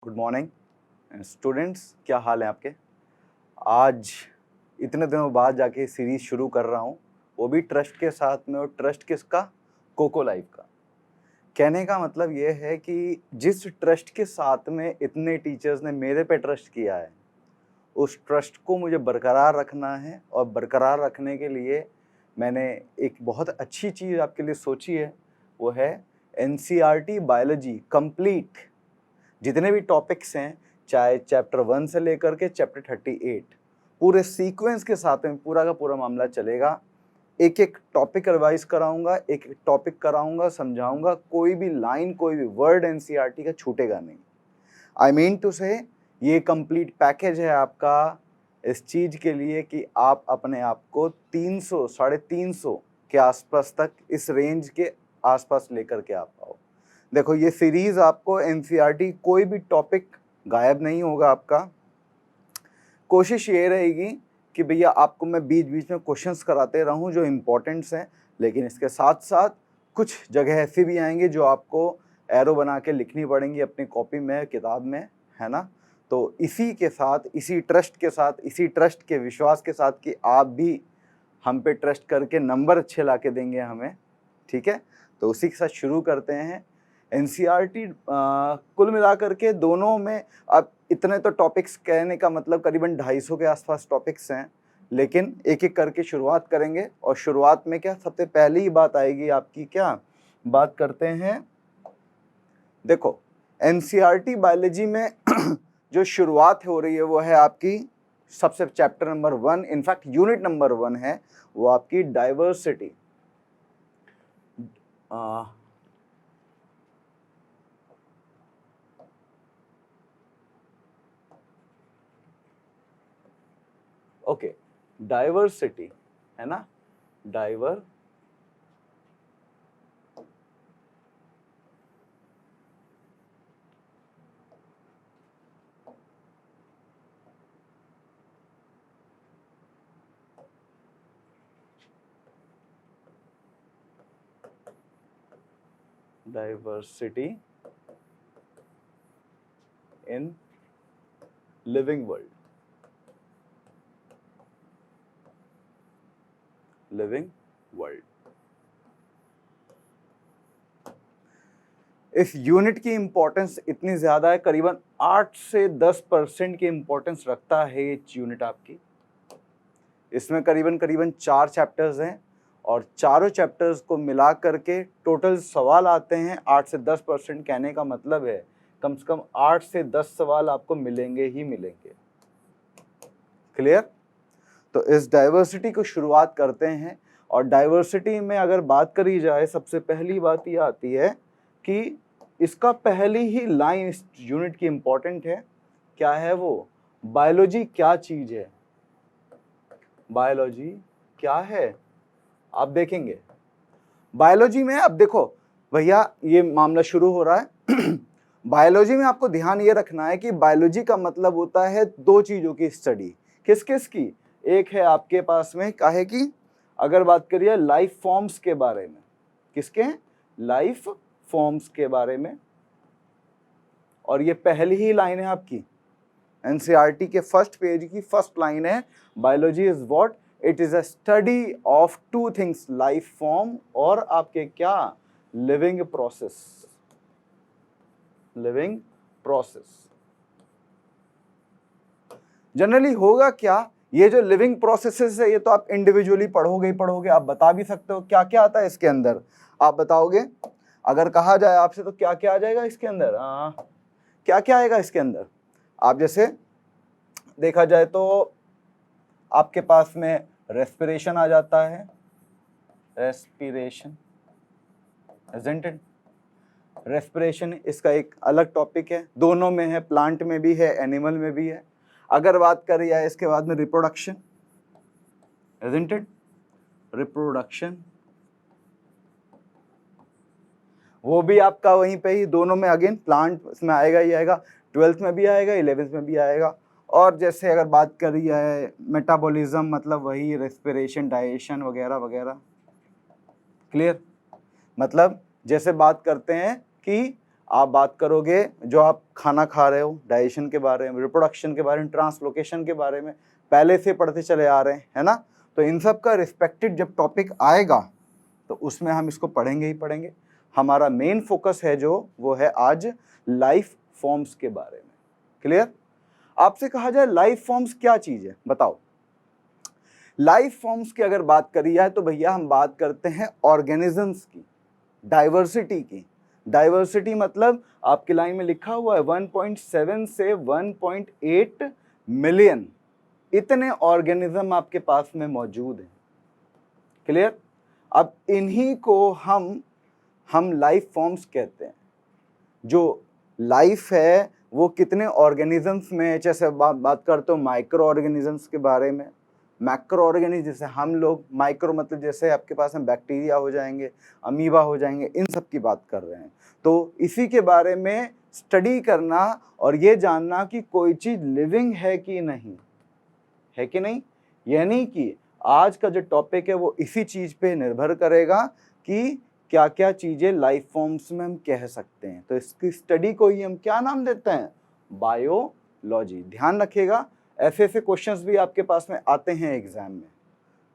Good morning students, क्या हाल है आपके। आज इतने दिनों बाद जाके सीरीज शुरू कर रहा हूँ, वो भी ट्रस्ट के साथ में। और ट्रस्ट किसका? कोको लाइफ का। कहने का मतलब ये है कि जिस ट्रस्ट के साथ में इतने टीचर्स ने मेरे पे ट्रस्ट किया है, उस ट्रस्ट को मुझे बरकरार रखना है। और बरकरार रखने के लिए मैंने एक बहुत अच्छी चीज़ आपके लिए सोची है, वो है एनसीईआरटी बायोलॉजी कंप्लीट। जितने भी टॉपिक्स हैं, चाहे चैप्टर 1 से लेकर के चैप्टर 38, पूरे सीक्वेंस के साथ में पूरा का पूरा मामला चलेगा। एक एक टॉपिक रिवाइज कराऊंगा, एक एक टॉपिक कराऊंगा, समझाऊंगा। कोई भी लाइन, कोई भी वर्ड एनसीईआरटी का छूटेगा नहीं। आई मीन टू से ये कंप्लीट पैकेज है आपका इस चीज के लिए कि आप अपने आप को 300 350 के आसपास तक, इस रेंज के आसपास लेकर के आ पाओ। देखो, ये सीरीज आपको एनसीईआरटी, कोई भी टॉपिक गायब नहीं होगा आपका। कोशिश ये रहेगी कि भैया आपको मैं बीच बीच में क्वेश्चंस कराते रहूं जो इम्पोर्टेंट्स हैं, लेकिन इसके साथ साथ कुछ जगह ऐसी भी आएंगी जो आपको एरो बना के लिखनी पड़ेंगी अपनी कॉपी में, किताब में, है ना। तो इसी के साथ, इसी ट्रस्ट के साथ, इसी ट्रस्ट के विश्वास के साथ कि आप भी हम पे ट्रस्ट करके नंबर अच्छे ला के देंगे हमें, ठीक है। तो उसी के साथ शुरू करते हैं। एनसीईआरटी कुल मिलाकर के दोनों में, अब इतने तो टॉपिक्स कहने का मतलब करीबन 250 के आसपास टॉपिक्स हैं, लेकिन एक एक करके शुरुआत करेंगे। और शुरुआत में क्या, सबसे पहली ही बात आएगी आपकी, क्या बात करते हैं। देखो, एनसीईआरटी बायोलॉजी में जो शुरुआत हो रही है वो है आपकी सबसे chapter number 1, in fact unit number 1 है, वो आपकी डाइवर्सिटी। ओके, डाइवर्सिटी है ना, diver diversity in living world, living world. इस यूनिट की इंपॉर्टेंस इतनी ज्यादा है, करीबन 8 से 10% की इंपॉर्टेंस रखता है ये यूनिट आपकी। इसमें करीबन 4 चैप्टर्स हैं, और चारों चैप्टर्स को मिला करके टोटल सवाल आते हैं 8 से 10%। कहने का मतलब है कम से कम 8 से 10 सवाल आपको मिलेंगे ही मिलेंगे। क्लियर? तो इस डाइवर्सिटी को शुरुआत करते हैं। और डाइवर्सिटी में अगर बात करी जाए, सबसे पहली बात यह आती है कि इसका पहली ही लाइन इस यूनिट की इंपॉर्टेंट है। क्या है वो? बायोलॉजी क्या चीज है, बायोलॉजी क्या है, आप देखेंगे बायोलॉजी में। अब देखो भैया, ये मामला शुरू हो रहा है। बायोलॉजी में आपको ध्यान ये रखना है कि बायोलॉजी का मतलब होता है दो चीजों की स्टडी। किस किस की? एक है आपके पास में काहे की, अगर बात करिए लाइफ फॉर्म्स के बारे में। किसके? लाइफ फॉर्म्स के बारे में। और ये पहली ही लाइन है आपकी एनसीईआरटी के फर्स्ट पेज की फर्स्ट लाइन है, biology is what? It is a study of two things, life form और आपके क्या, living process. Living process generally होगा क्या, ये जो लिविंग प्रोसेसेस है, ये तो आप इंडिविजुअली पढ़ोगे ही पढ़ोगे। आप बता भी सकते हो क्या क्या आता है इसके अंदर, आप बताओगे? अगर कहा जाए आपसे तो क्या क्या आ जाएगा इसके अंदर? क्या क्या आएगा इसके अंदर? आप जैसे देखा जाए तो आपके पास में रेस्पिरेशन आ जाता है, रेस्पिरेशन, isn't it? रेस्पिरेशन इसका एक अलग टॉपिक है, दोनों में है, प्लांट में भी है, एनिमल में भी है। अगर बात करी जाए इसके बाद में रिप्रोडक्शन, isn't it? रिप्रोडक्शन, वो भी आपका वहीं पे ही, दोनों में अगेन प्लांट इसमें आएगा ही आएगा, 12th में भी आएगा, 11th में भी आएगा। और जैसे अगर बात करी जाए मेटाबॉलिज्म, मतलब वही रेस्पिरेशन, डाइजेशन वगैरह वगैरह। क्लियर? मतलब जैसे बात करते हैं कि आप बात करोगे जो आप खाना खा रहे हो, डाइजेशन के बारे में, रिप्रोडक्शन के बारे में, ट्रांसलोकेशन के बारे में पहले से पढ़ते चले आ रहे हैं, है ना। तो इन सब का रिस्पेक्टेड जब टॉपिक आएगा तो उसमें हम इसको पढ़ेंगे ही पढ़ेंगे। हमारा मेन फोकस है जो वो है आज लाइफ फॉर्म्स के बारे में। क्लियर? आपसे कहा जाए लाइफ फॉर्म्स क्या चीज है, बताओ। लाइफ फॉर्म्स की अगर बात करी जाए तो भैया हम बात करते हैं ऑर्गेनिजम्स की, डाइवर्सिटी की। डाइवर्सिटी मतलब आपकी लाइन में लिखा हुआ है 1.7 से 1.8 मिलियन, इतने ऑर्गेनिज्म आपके पास में मौजूद हैं। क्लियर? अब इन्हीं को हम लाइफ फॉर्म्स कहते हैं। जो लाइफ है वो कितने ऑर्गेनिजम्स में, जैसे बात करते हो माइक्रो ऑर्गेनिजम्स के बारे में, मैक्रो ऑर्गेनिज्म जैसे हम लोग, माइक्रो मतलब जैसे आपके पास में बैक्टीरिया हो जाएंगे, अमीबा हो जाएंगे, इन सब की बात कर रहे हैं। तो इसी के बारे में स्टडी करना और ये जानना कि कोई चीज लिविंग है कि नहीं, है कि नहीं। यानी कि आज का जो टॉपिक है वो इसी चीज पे निर्भर करेगा कि क्या क्या चीजें लाइफ फॉर्म्स में हम कह सकते हैं। तो इसकी स्टडी को ही हम क्या नाम देते हैं, बायोलॉजी। ध्यान रखिएगा, ऐसे ऐसे क्वेश्चंस भी आपके पास में आते हैं एग्जाम में,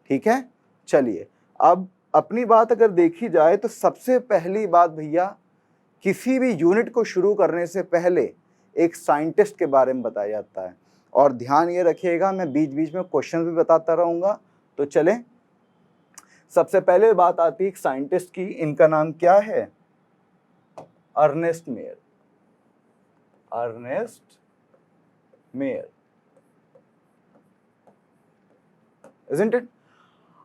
ठीक है। चलिए अब अपनी बात अगर देखी जाए तो सबसे पहली बात भैया, किसी भी यूनिट को शुरू करने से पहले एक साइंटिस्ट के बारे में बताया जाता है। और ध्यान ये रखिएगा, मैं बीच बीच में क्वेश्चन भी बताता रहूंगा। तो चलें, सबसे पहले बात आती है एक साइंटिस्ट की, इनका नाम क्या है, Ernest Mayr. Ernest Mayr, isn't it?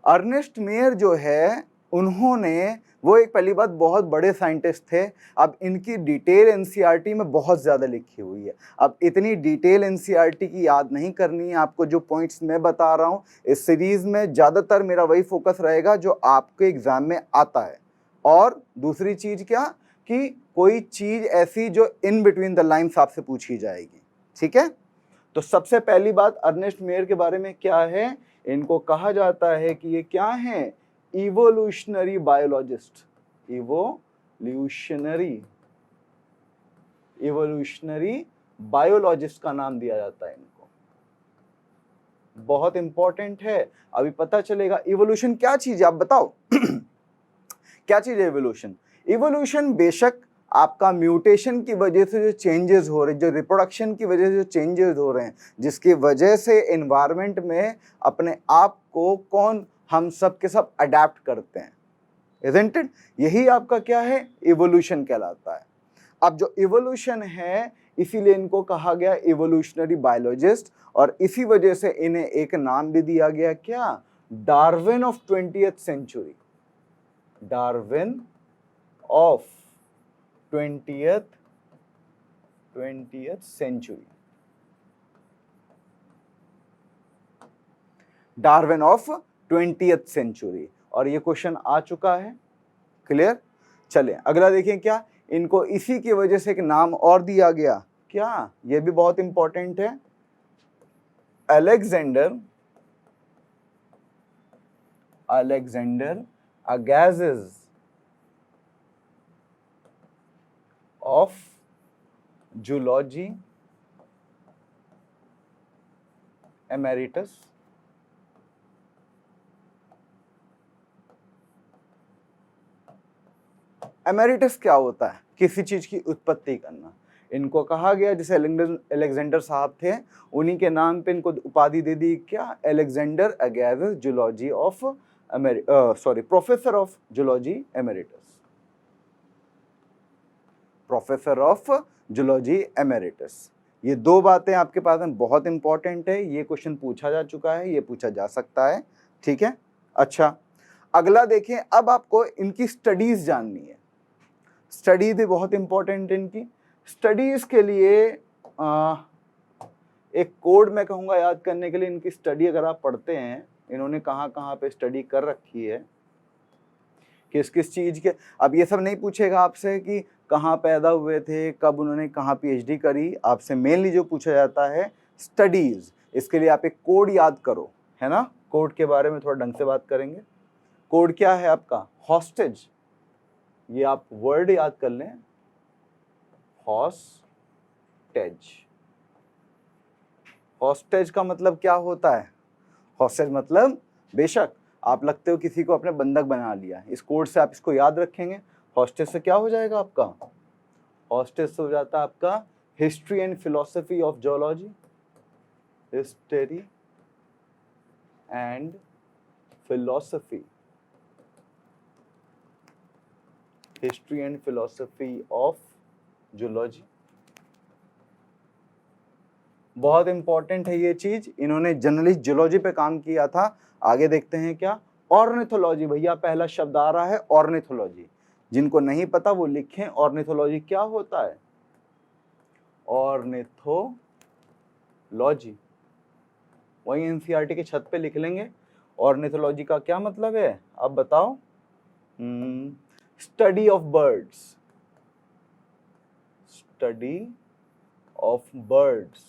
Ernest Mayr जो है, उन्होंने, वो एक पहली बात बहुत बड़े साइंटिस्ट थे। अब इनकी डिटेल एनसीईआरटी में बहुत ज़्यादा लिखी हुई है। अब इतनी डिटेल एनसीईआरटी की याद नहीं करनी है आपको। जो पॉइंट्स मैं बता रहा हूँ इस सीरीज़ में ज़्यादातर मेरा वही फोकस रहेगा जो आपके एग्ज़ाम में आता है। और दूसरी चीज़ क्या, कि कोई चीज़ ऐसी जो इन बिटवीन द लाइन्स आपसे पूछी जाएगी, ठीक है। तो सबसे पहली बात अर्नेस्ट मेयर के बारे में क्या है, इनको कहा जाता है कि ये क्या है, इवोल्यूशनरी बायोलॉजिस्ट। इवोल्यूशनरी बायोलॉजिस्ट का नाम दिया जाता है इनको। बहुत इंपॉर्टेंट है, अभी पता चलेगा इवोल्यूशन क्या चीज है, आप बताओ। क्या चीज है इवोल्यूशन? इवोल्यूशन बेशक आपका म्यूटेशन की वजह से जो चेंजेस हो रहे हैं, जो रिप्रोडक्शन की वजह से जो चेंजेस हो रहे हैं, जिसकी वजह से एनवायरनमेंट में अपने आप को कौन, हम सब के सब अडेप्ट करते हैं, isn't it? यही आपका क्या है, इवोल्यूशन कहलाता है। अब जो इवोल्यूशन है, इसीलिए इनको कहा गया इवोल्यूशनरी बायोलॉजिस्ट, और इसी वजह से इन्हें एक नाम भी दिया गया, क्या, Darwin of 20th century. Darwin of 20th century, Darwin of 20th century. और ये क्वेश्चन आ चुका है। क्लियर? चलिए अगला देखें, क्या इनको इसी की वजह से एक नाम और दिया गया, क्या, ये भी बहुत इंपॉर्टेंट है, Alexander Agassiz of zoology emeritus. Emeritus क्या होता है, किसी चीज की उत्पत्ति करना। इनको कहा गया, जैसे अलेक्जेंडर साहब थे, उन्हीं के नाम पे इनको उपाधि दे दी, क्या, Alexander Agassiz zoology of professor of zoology emeritus. Professor of zoology emeritus. ये दो बातें आपके पास में बहुत इंपॉर्टेंट है, ये क्वेश्चन पूछा जा चुका है, ये पूछा जा सकता है, ठीक है। अच्छा अगला देखें, अब आपको इनकी स्टडीज जाननी है। स्टडी भी बहुत इंपॉर्टेंट है इनकी। स्टडीज के लिए एक कोड मैं कहूँगा याद करने के लिए, इनकी स्टडी अगर आप पढ़ते हैं, इन्होंने कहाँ कहाँ पे स्टडी कर रखी है, किस किस चीज़ के। अब ये सब नहीं पूछेगा आपसे कि कहाँ पैदा हुए थे, कब उन्होंने कहाँ पीएचडी करी। आपसे मेनली जो पूछा जाता है स्टडीज। इसके लिए आप एक कोड याद करो, है ना। कोड के बारे में थोड़ा ढंग से बात करेंगे। कोड क्या है आपका, हॉस्टेज। ये आप वर्ड याद कर लें, हॉस्टेज। हॉस्टेज का मतलब क्या होता है? हॉस्टेज मतलब बेशक आप लगते हो किसी को अपने बंधक बना लिया, इस कोड से आप इसको याद रखेंगे। हॉस्टेज से क्या हो जाएगा आपका? हॉस्टेज से हो जाता है आपका history and philosophy of geology, history and philosophy, history and philosophy of geology. बहुत इंपॉर्टेंट है ये चीज, इन्होंने जनरली जियोलॉजी पे काम किया था। आगे देखते हैं क्या, ऑर्निथोलॉजी। भैया पहला शब्द आ रहा है ऑर्निथोलॉजी, जिनको नहीं पता वो लिखें ऑर्निथोलॉजी क्या होता है। ऑर्निथोलॉजी वही एनसीईआरटी के छत पे लिख लेंगे। ऑर्निथोलॉजी का क्या मतलब है अब बताओ? Study of birds, study of birds.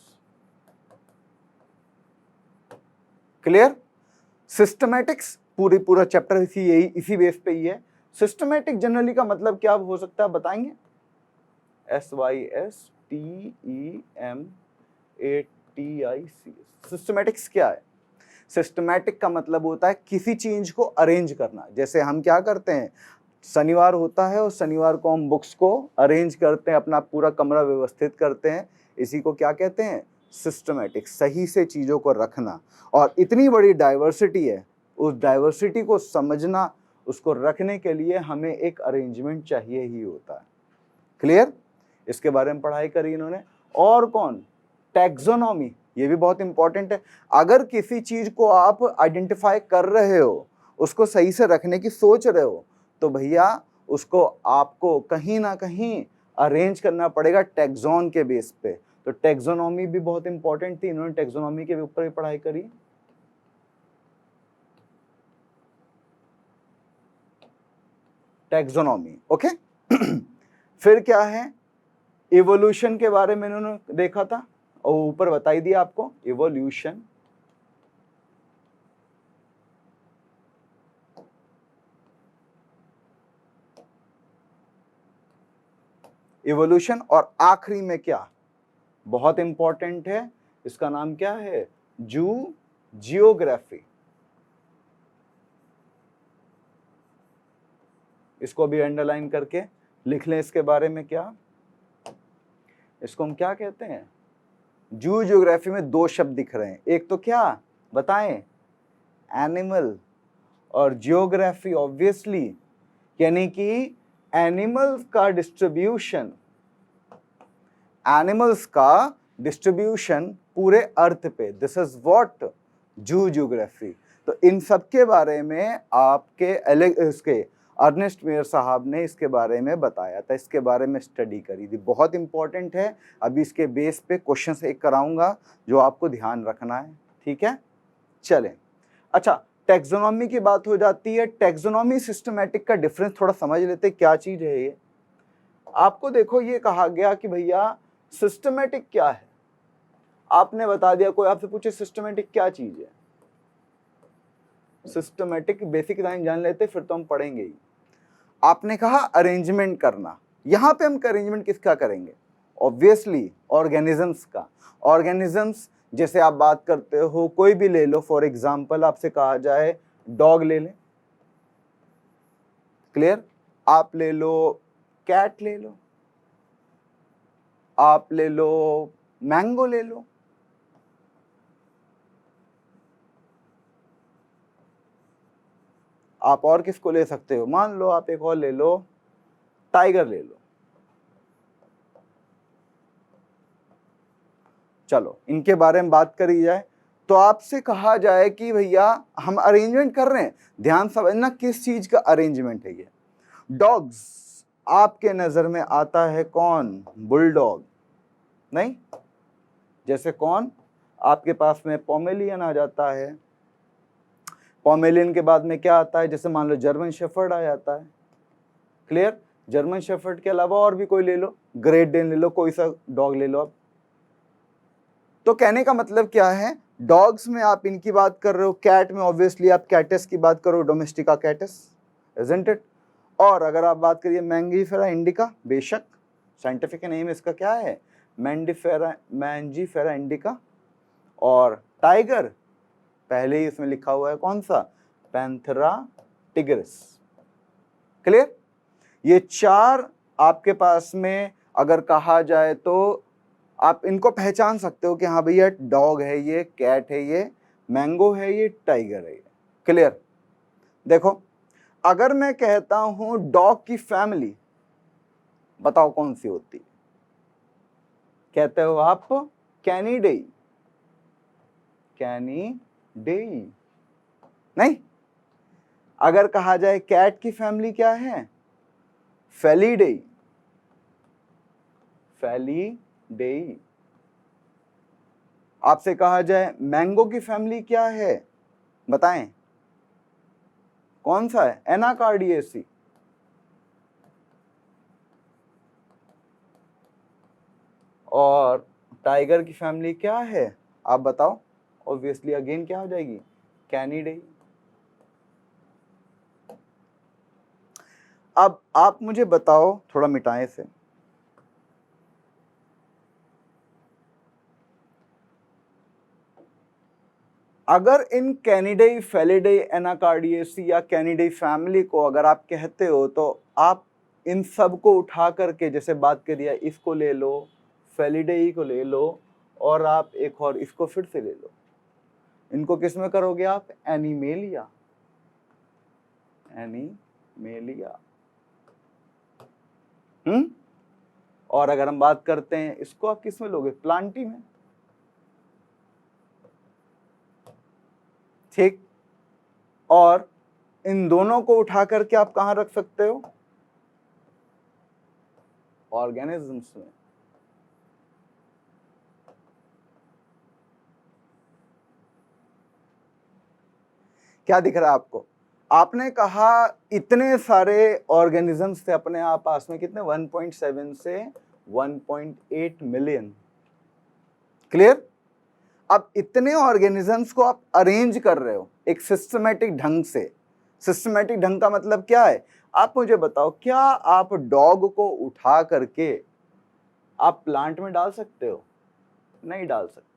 Clear? Systematics पूरा चैप्टर इसी बेस पे ही है। सिस्टमैटिक जनरली का मतलब क्या हो सकता है बताएंगे? SYSTEMATIC। सिस्टमैटिक्स क्या है? सिस्टमैटिक का मतलब होता है किसी चीज को अरेंज करना। जैसे हम क्या करते हैं, शनिवार होता है और शनिवार को हम बुक्स को अरेंज करते हैं, अपना पूरा कमरा व्यवस्थित करते हैं, इसी को क्या कहते हैं? सिस्टमैटिक। सही से चीजों को रखना। और इतनी बड़ी डाइवर्सिटी है, उस डाइवर्सिटी को समझना, उसको रखने के लिए हमें एक अरेंजमेंट चाहिए ही होता है। क्लियर? इसके बारे में पढ़ाई करी इन्होंने। और कौन? टैक्सोनॉमी, ये भी बहुत इंपॉर्टेंट है। अगर किसी चीज को आप आइडेंटिफाई कर रहे हो, उसको सही से रखने की सोच रहे हो, तो भैया उसको आपको कहीं ना कहीं अरेंज करना पड़ेगा टैक्सोन के बेस पे। तो टैक्सोनॉमी भी बहुत इंपॉर्टेंट थी, इन्होंने टैक्सोनॉमी के ऊपर भी पढ़ाई करी। Taxonomy, okay. फिर क्या है? इवोल्यूशन के बारे में इन्होंने देखा था और ऊपर बता ही दिया आपको, इवोल्यूशन। इवोल्यूशन और आखिरी में क्या बहुत इंपॉर्टेंट है, इसका नाम क्या है? जियोग्राफी। इसको भी अंडरलाइन करके लिख लें। इसके बारे में क्या, इसको हम क्या कहते हैं? जियोग्राफी में दो शब्द दिख रहे हैं, एक तो क्या बताएं? एनिमल, और जियोग्राफी ऑब्वियसली यानी कि एनिमल्स का डिस्ट्रीब्यूशन, एनिमल्स का डिस्ट्रीब्यूशन पूरे अर्थ पे। This is what? जियोग्राफी। तो इन सब के बारे में आपके इसके अर्नेस्ट मेयर साहब ने इसके बारे में बताया था, इसके बारे में स्टडी करी थी। बहुत इंपॉर्टेंट है। अभी इसके बेस पे क्वेश्चन एक कराऊंगा जो आपको ध्यान रखना है, ठीक है? चलें, अच्छा टैक्सोनॉमी की बात हो जाती है। टैक्सोनॉमी सिस्टमैटिक का डिफरेंस थोड़ा समझ लेते, क्या चीज है ये। आपको देखो ये कहा गया कि भैया सिस्टमैटिक क्या है, आपने बता दिया। कोई आपसे पूछे सिस्टमैटिक क्या चीज है, सिस्टमैटिक बेसिक लाइन जान लेते फिर तो हम पढ़ेंगे ही। आपने कहा अरेंजमेंट करना, यहां पे हम अरेंजमेंट किसका करेंगे? ऑब्वियसली ऑर्गेनिजम्स का। ऑर्गेनिजम्स जैसे आप बात करते हो, कोई भी ले लो, फॉर एग्जांपल आपसे कहा जाए डॉग ले लें, क्लियर? आप ले लो कैट ले लो, आप ले लो मैंगो ले लो, आप और किसको ले सकते हो? मान लो आप एक और ले लो, टाइगर ले लो। चलो इनके बारे में बात करी जाए तो आपसे कहा जाए कि भैया हम अरेंजमेंट कर रहे हैं, ध्यान समझना किस चीज का अरेंजमेंट है ये। डॉग्स आपके नजर में आता है कौन? बुलडॉग नहीं? जैसे कौन आपके पास में पोमेलियन आ जाता है, पोमेलियन के बाद में क्या आता है? जैसे मान लो जर्मन शेफर्ड आ जाता है, क्लियर? जर्मन शेफर्ड के अलावा और भी कोई ले लो, ग्रेट डेन ले लो, कोई सा डॉग ले लो आप। तो कहने का मतलब क्या है, डॉग्स में आप इनकी बात कर रहे हो, कैट में ऑब्वियसली आप कैटस की बात करो, डोमेस्टिका कैटस, इजंट इट? और अगर आप बात करिए मैंगीफेरा इंडिका, बेशक साइंटिफिक नेम इसका क्या है? Mangifera indica. और टाइगर पहले ही इसमें लिखा हुआ है कौन सा? Panthera tigris. क्लियर? ये 4 आपके पास में अगर कहा जाए तो आप इनको पहचान सकते हो कि हाँ भैया डॉग है, ये कैट है, ये मैंगो है, ये टाइगर है। क्लियर? देखो, अगर मैं कहता हूं डॉग की फैमिली, बताओ कौन सी होती है? कहते हो आप कैनिडेई। कैनिडेई नहीं। अगर कहा जाए कैट की फैमिली क्या है? फेलिडेई। फेलिडेई। आपसे कहा जाए मैंगो की फैमिली क्या है, बताएं कौन सा है? एनाकार्डियेसी। और टाइगर की फैमिली क्या है, आप बताओ? ऑब्वियसली अगेन क्या हो जाएगी? कैनिडेई। अब आप मुझे बताओ, थोड़ा मिटाएं से, अगर इन कैनिडेई, फेलिडेई, एनाकार्डियेसी या कैनिडेई फैमिली को अगर आप कहते हो तो आप इन सब को उठा करके, जैसे बात करिए, इसको ले लो, फेलिडेई को ले लो, और आप एक और इसको फिर से ले लो, इनको किस में करोगे आप? एनिमेलिया। एनिमेलिया। और अगर हम बात करते हैं इसको, आप किस में लोगे? प्लांटी में। ठीक। और इन दोनों को उठा करके आप कहां रख सकते हो? ऑर्गेनिजम्स में। क्या दिख रहा है आपको? आपने कहा इतने सारे ऑर्गेनिजम्स थे अपने आप पास में, कितने? 1.7 से 1.8 मिलियन। क्लियर? अब इतने ऑर्गेनिजम्स को आप अरेंज कर रहे हो एक सिस्टमैटिक ढंग से। सिस्टमैटिक ढंग का मतलब क्या है? आप मुझे बताओ, क्या आप डॉग को उठा करके आप प्लांट में डाल सकते हो? नहीं डाल सकते।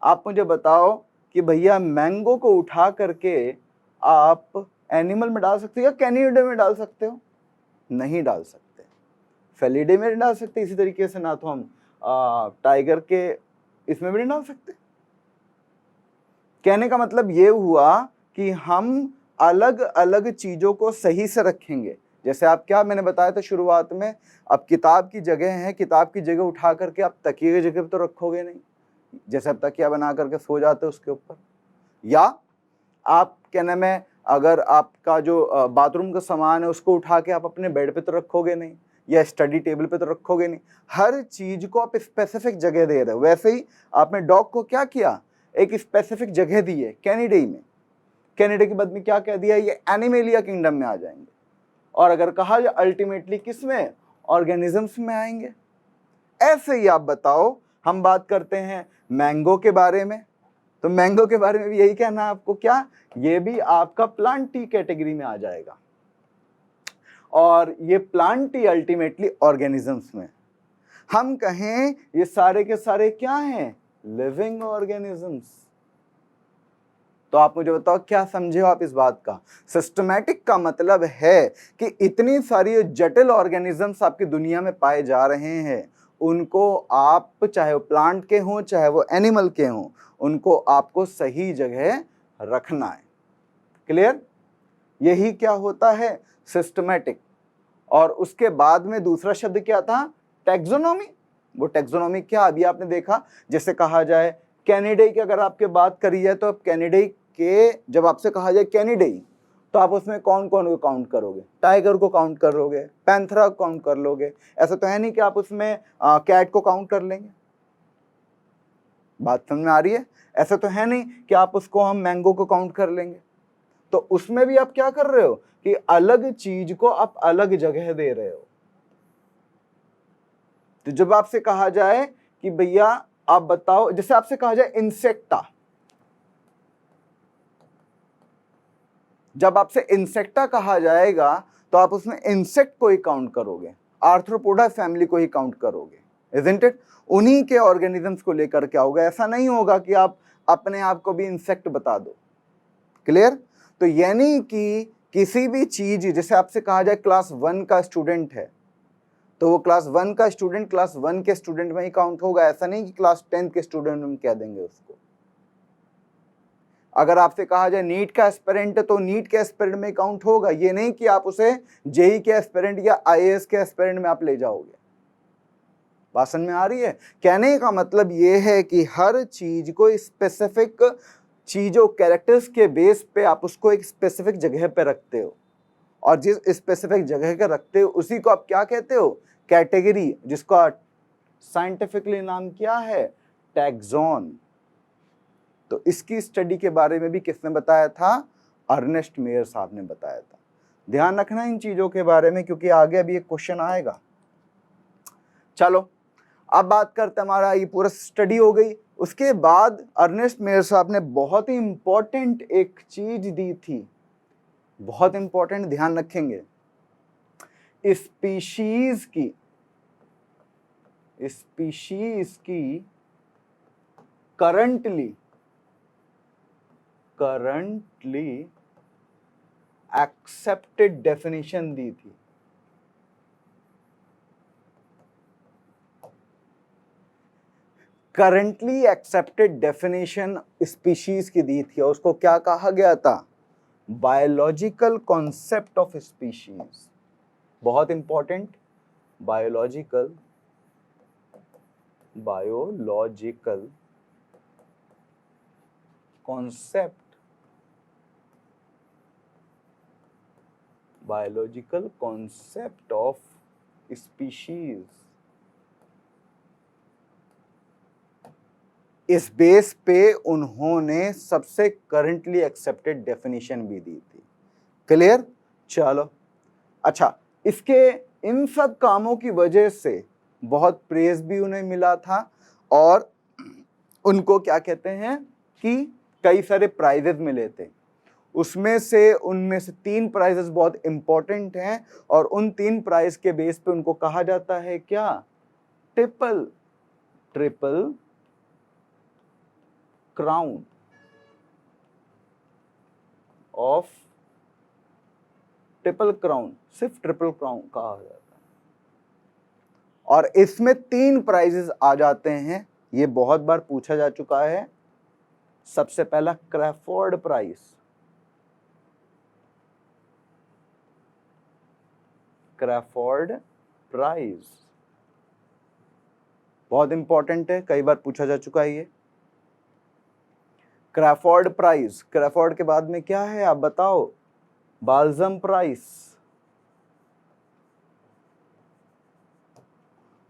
आप मुझे बताओ कि भैया मैंगो को उठा करके आप एनिमल में डाल सकते हो या कैनिडे में डाल सकते हो? नहीं डाल सकते। फेलिडे में नहीं डाल सकते, इसी तरीके से ना तो हम टाइगर के इसमें भी नहीं डाल सकते। कहने का मतलब ये हुआ कि हम अलग अलग चीजों को सही से रखेंगे। जैसे आप, क्या मैंने बताया था शुरुआत में, अब किताब की जगह है, किताब की जगह उठा करके आप तकिए की जगह पे तो रखोगे नहीं, जैसे आप तकिया बना करके सो जाते हो उसके ऊपर। या आप कहने में, अगर आपका जो बाथरूम का सामान है उसको उठा के आप अपने बेड पे तो रखोगे नहीं, या स्टडी टेबल पे तो रखोगे नहीं। हर चीज को आप स्पेसिफिक जगह दे रहे हो। वैसे ही आपने डॉग को क्या किया? एक स्पेसिफिक जगह दी है कैनिडेई में। कैनिडे के बाद में क्या कह दिया? ये एनिमेलिया किंगडम में आ जाएंगे। और अगर कहा जाए अल्टीमेटली किस में? ऑर्गेनिजम्स में आएंगे। ऐसे ही आप बताओ, हम बात करते हैं मैंगो के बारे में, तो मैंगो के बारे में भी यही कहना है आपको, क्या ये भी आपका प्लांटी कैटेगरी में आ जाएगा। और ये प्लांटी अल्टीमेटली ऑर्गेनिजम्स में। हम कहें ये सारे के सारे क्या हैं? Living organisms. तो आप मुझे बताओ, क्या समझे हो आप इस बात का? सिस्टमैटिक का मतलब है कि इतनी सारी जटिल ऑर्गेनिजम्स आपकी दुनिया में पाए जा रहे हैं, उनको आप, चाहे वो प्लांट के हों चाहे वो एनिमल के हों, उनको आपको सही जगह रखना है। क्लियर? यही क्या होता है? सिस्टमैटिक। और उसके बाद में दूसरा शब्द क्या था? टैक्सोनॉमी। वो टैक्सोनॉमी क्या, अभी आपने देखा, जैसे कहा जाए कैनिडे की अगर आपके बात करी जाए, तो अब कैनिडे के, जब आपसे कहा जाए कैनिडे, तो आप उसमें कौन कौन को काउंट करोगे? टाइगर को काउंट कर लोगे, पैंथरा को काउंट कर लोगे। ऐसा तो है नहीं कि आप उसमें कैट को काउंट कर लेंगे। बात समझ में आ रही है? ऐसा तो है नहीं कि आप उसको, हम मैंगो को काउंट कर लेंगे। तो उसमें भी आप क्या कर रहे हो कि अलग चीज को आप अलग जगह दे रहे हो। तो जब आपसे कहा जाए कि भैया आप बताओ, जैसे आपसे कहा जाए इंसेक्टा, जब आपसे इंसेक्टा कहा जाएगा तो आप उसमें इंसेक्ट को ही काउंट करोगे। आर्थ्रोपोडा फैमिली को ही काउंट करोगे, इजंट इट? उन्हीं के ऑर्गेनिजम्स को लेकर के आओगे, ऐसा नहीं होगा कि आप अपने आप को भी इंसेक्ट बता दो। क्लियर? तो यानी कि किसी भी चीज, जैसे आपसे कहा जाए क्लास 1 का स्टूडेंट है, तो वो क्लास 1 का स्टूडेंट क्लास 1 के स्टूडेंट में ही काउंट होगा, ऐसा नहीं कि क्लास 10 के स्टूडेंट में कह देंगे उसको। अगर आपसे कहा जाए नीट का एस्पिरेंट है तो नीट के एस्पिरेंट में काउंट होगा, ये नहीं कि आप उसे जेई के एस्पिरेंट या आईएएस के एस्पिरेंट में आप ले जाओगे। बात समझ में आ रही है? कहने का मतलब ये है कि हर चीज को स्पेसिफिक चीजों, कैरेक्टर्स के बेस पे आप उसको एक स्पेसिफिक जगह पे रखते हो, और जिस स्पेसिफिक जगह का रखते हो उसी को आप क्या कहते हो? कैटेगरी, जिसका साइंटिफिकली नाम क्या है? टैक्सॉन। तो इसकी स्टडी के बारे में भी किसने बताया था? अर्नेस्ट मेयर साहब ने बताया था। ध्यान रखना इन चीजों के बारे में, क्योंकि आगे अभी एक क्वेश्चन आएगा। चलो अब बात करते, हमारा ये पूरा स्टडी हो गई। उसके बाद अर्नेस्ट मेयर साहब ने बहुत ही इंपॉर्टेंट एक चीज दी थी, बहुत इंपॉर्टेंट, ध्यान रखेंगे। स्पीशीज की करंटली एक्सेप्टेड डेफिनेशन दी थी। करंटली एक्सेप्टेड डेफिनेशन स्पीशीज की दी थी, और उसको क्या कहा गया था? Biological concept of species. बहुत important, biological concept, biological concept of species. इस बेस पे उन्होंने सबसे करंटली एक्सेप्टेड डेफिनेशन भी दी थी। क्लियर? चलो अच्छा, इसके इन सब कामों की वजह से बहुत प्रेज भी उन्हें मिला था, और उनको क्या कहते हैं कि कई सारे प्राइजेस मिले थे। उनमें से 3 प्राइजेस बहुत इंपॉर्टेंट हैं, और उन 3 प्राइज के बेस पे उनको कहा जाता है क्या? Triple crown of, triple crown, सिर्फ ट्रिपल क्राउन कहा जाता है। और इसमें 3 प्राइजेस आ जाते हैं, ये बहुत बार पूछा जा चुका है। सबसे पहला क्रैफोर्ड प्राइज, बहुत इंपॉर्टेंट है, कई बार पूछा जा चुका है ये। क्रैफोर्ड प्राइज, क्रैफोर्ड के बाद में क्या है आप बताओ? बाल्सम प्राइज,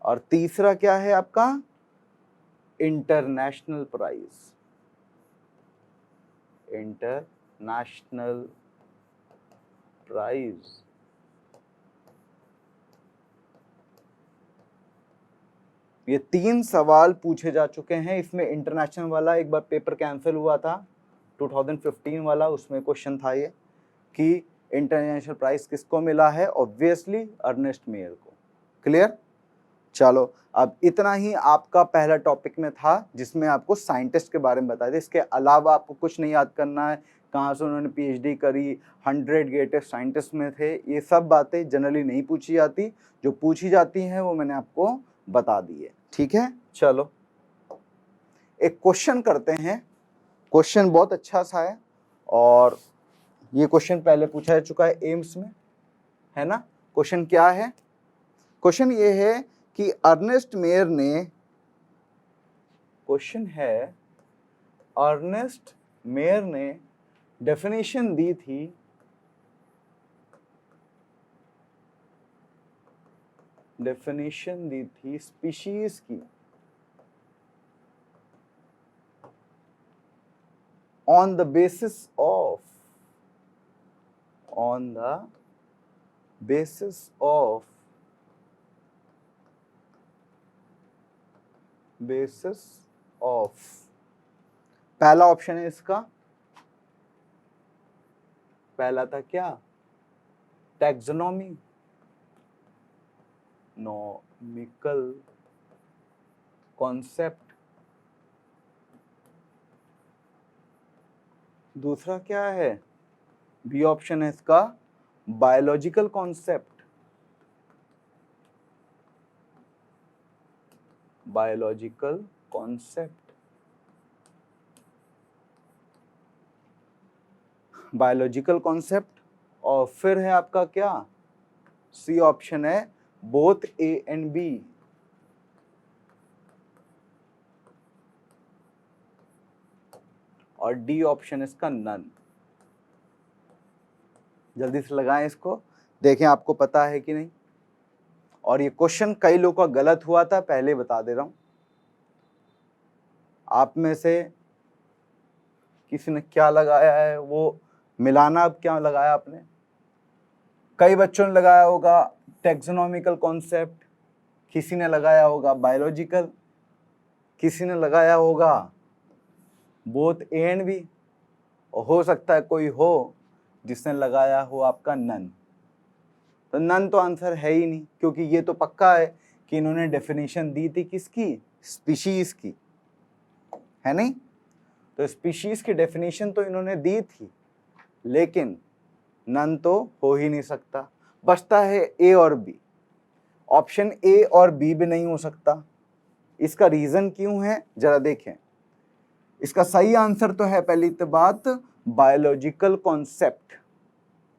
और तीसरा क्या है आपका? International prize. ये 3 सवाल पूछे जा चुके हैं। इसमें इंटरनेशनल वाला एक बार पेपर कैंसिल हुआ था, 2015 वाला, उसमें क्वेश्चन था ये कि इंटरनेशनल प्राइज किसको मिला है? ऑब्वियसली अर्नेस्ट मेयर को। क्लियर? चलो अब इतना ही आपका पहला टॉपिक में था, जिसमें आपको साइंटिस्ट के बारे में बताया था। इसके अलावा आपको कुछ नहीं याद करना है, कहाँ से उन्होंने पीएचडी करी, 100 ग्रेटेस्ट साइंटिस्ट में थे, ये सब बातें जनरली नहीं पूछी जाती। जो पूछी जाती हैं वो मैंने आपको बता दी है। ठीक है, चलो एक क्वेश्चन करते हैं। क्वेश्चन बहुत अच्छा सा है, और ये क्वेश्चन पहले पूछा जा चुका है एम्स में, है ना? क्वेश्चन क्या है? क्वेश्चन ये है कि अर्नेस्ट मेयर ने, क्वेश्चन है अर्नेस्ट मेयर ने डेफिनेशन दी थी स्पीशीज की on the basis of पहला ऑप्शन है इसका, पहला था क्या? टैक्सोनॉमी। Astronomical concept. दूसरा क्या है, बी ऑप्शन है इसका biological concept, biological concept, biological concept. और फिर है आपका क्या, सी ऑप्शन है बोथ ए एंड बी, और डी ऑप्शन इसका नन। जल्दी से लगाएं इसको, देखें आपको पता है कि नहीं। और ये क्वेश्चन कई लोगों का गलत हुआ था, पहले बता दे रहा हूं। आप में से किसी ने क्या लगाया है वो मिलाना, अब क्या लगाया आपने, कई बच्चों ने लगाया होगा टैक्सोनॉमिकल कॉन्सेप्ट, किसी ने लगाया होगा बायोलॉजिकल, किसी ने लगाया होगा बोथ ए एंड बी, और हो सकता है कोई हो जिसने लगाया हो आपका नन। तो नन तो आंसर है ही नहीं, क्योंकि ये तो पक्का है कि इन्होंने डेफिनेशन दी थी किसकी, स्पीशीज की, है नहीं। तो स्पीशीज की डेफिनेशन तो इन्होंने दी थी, लेकिन नन तो हो ही नहीं सकता। बचता है ए और बी। ऑप्शन ए और बी भी नहीं हो सकता। इसका रीजन क्यों है जरा देखें। इसका सही आंसर तो है पहली तो बात biological concept.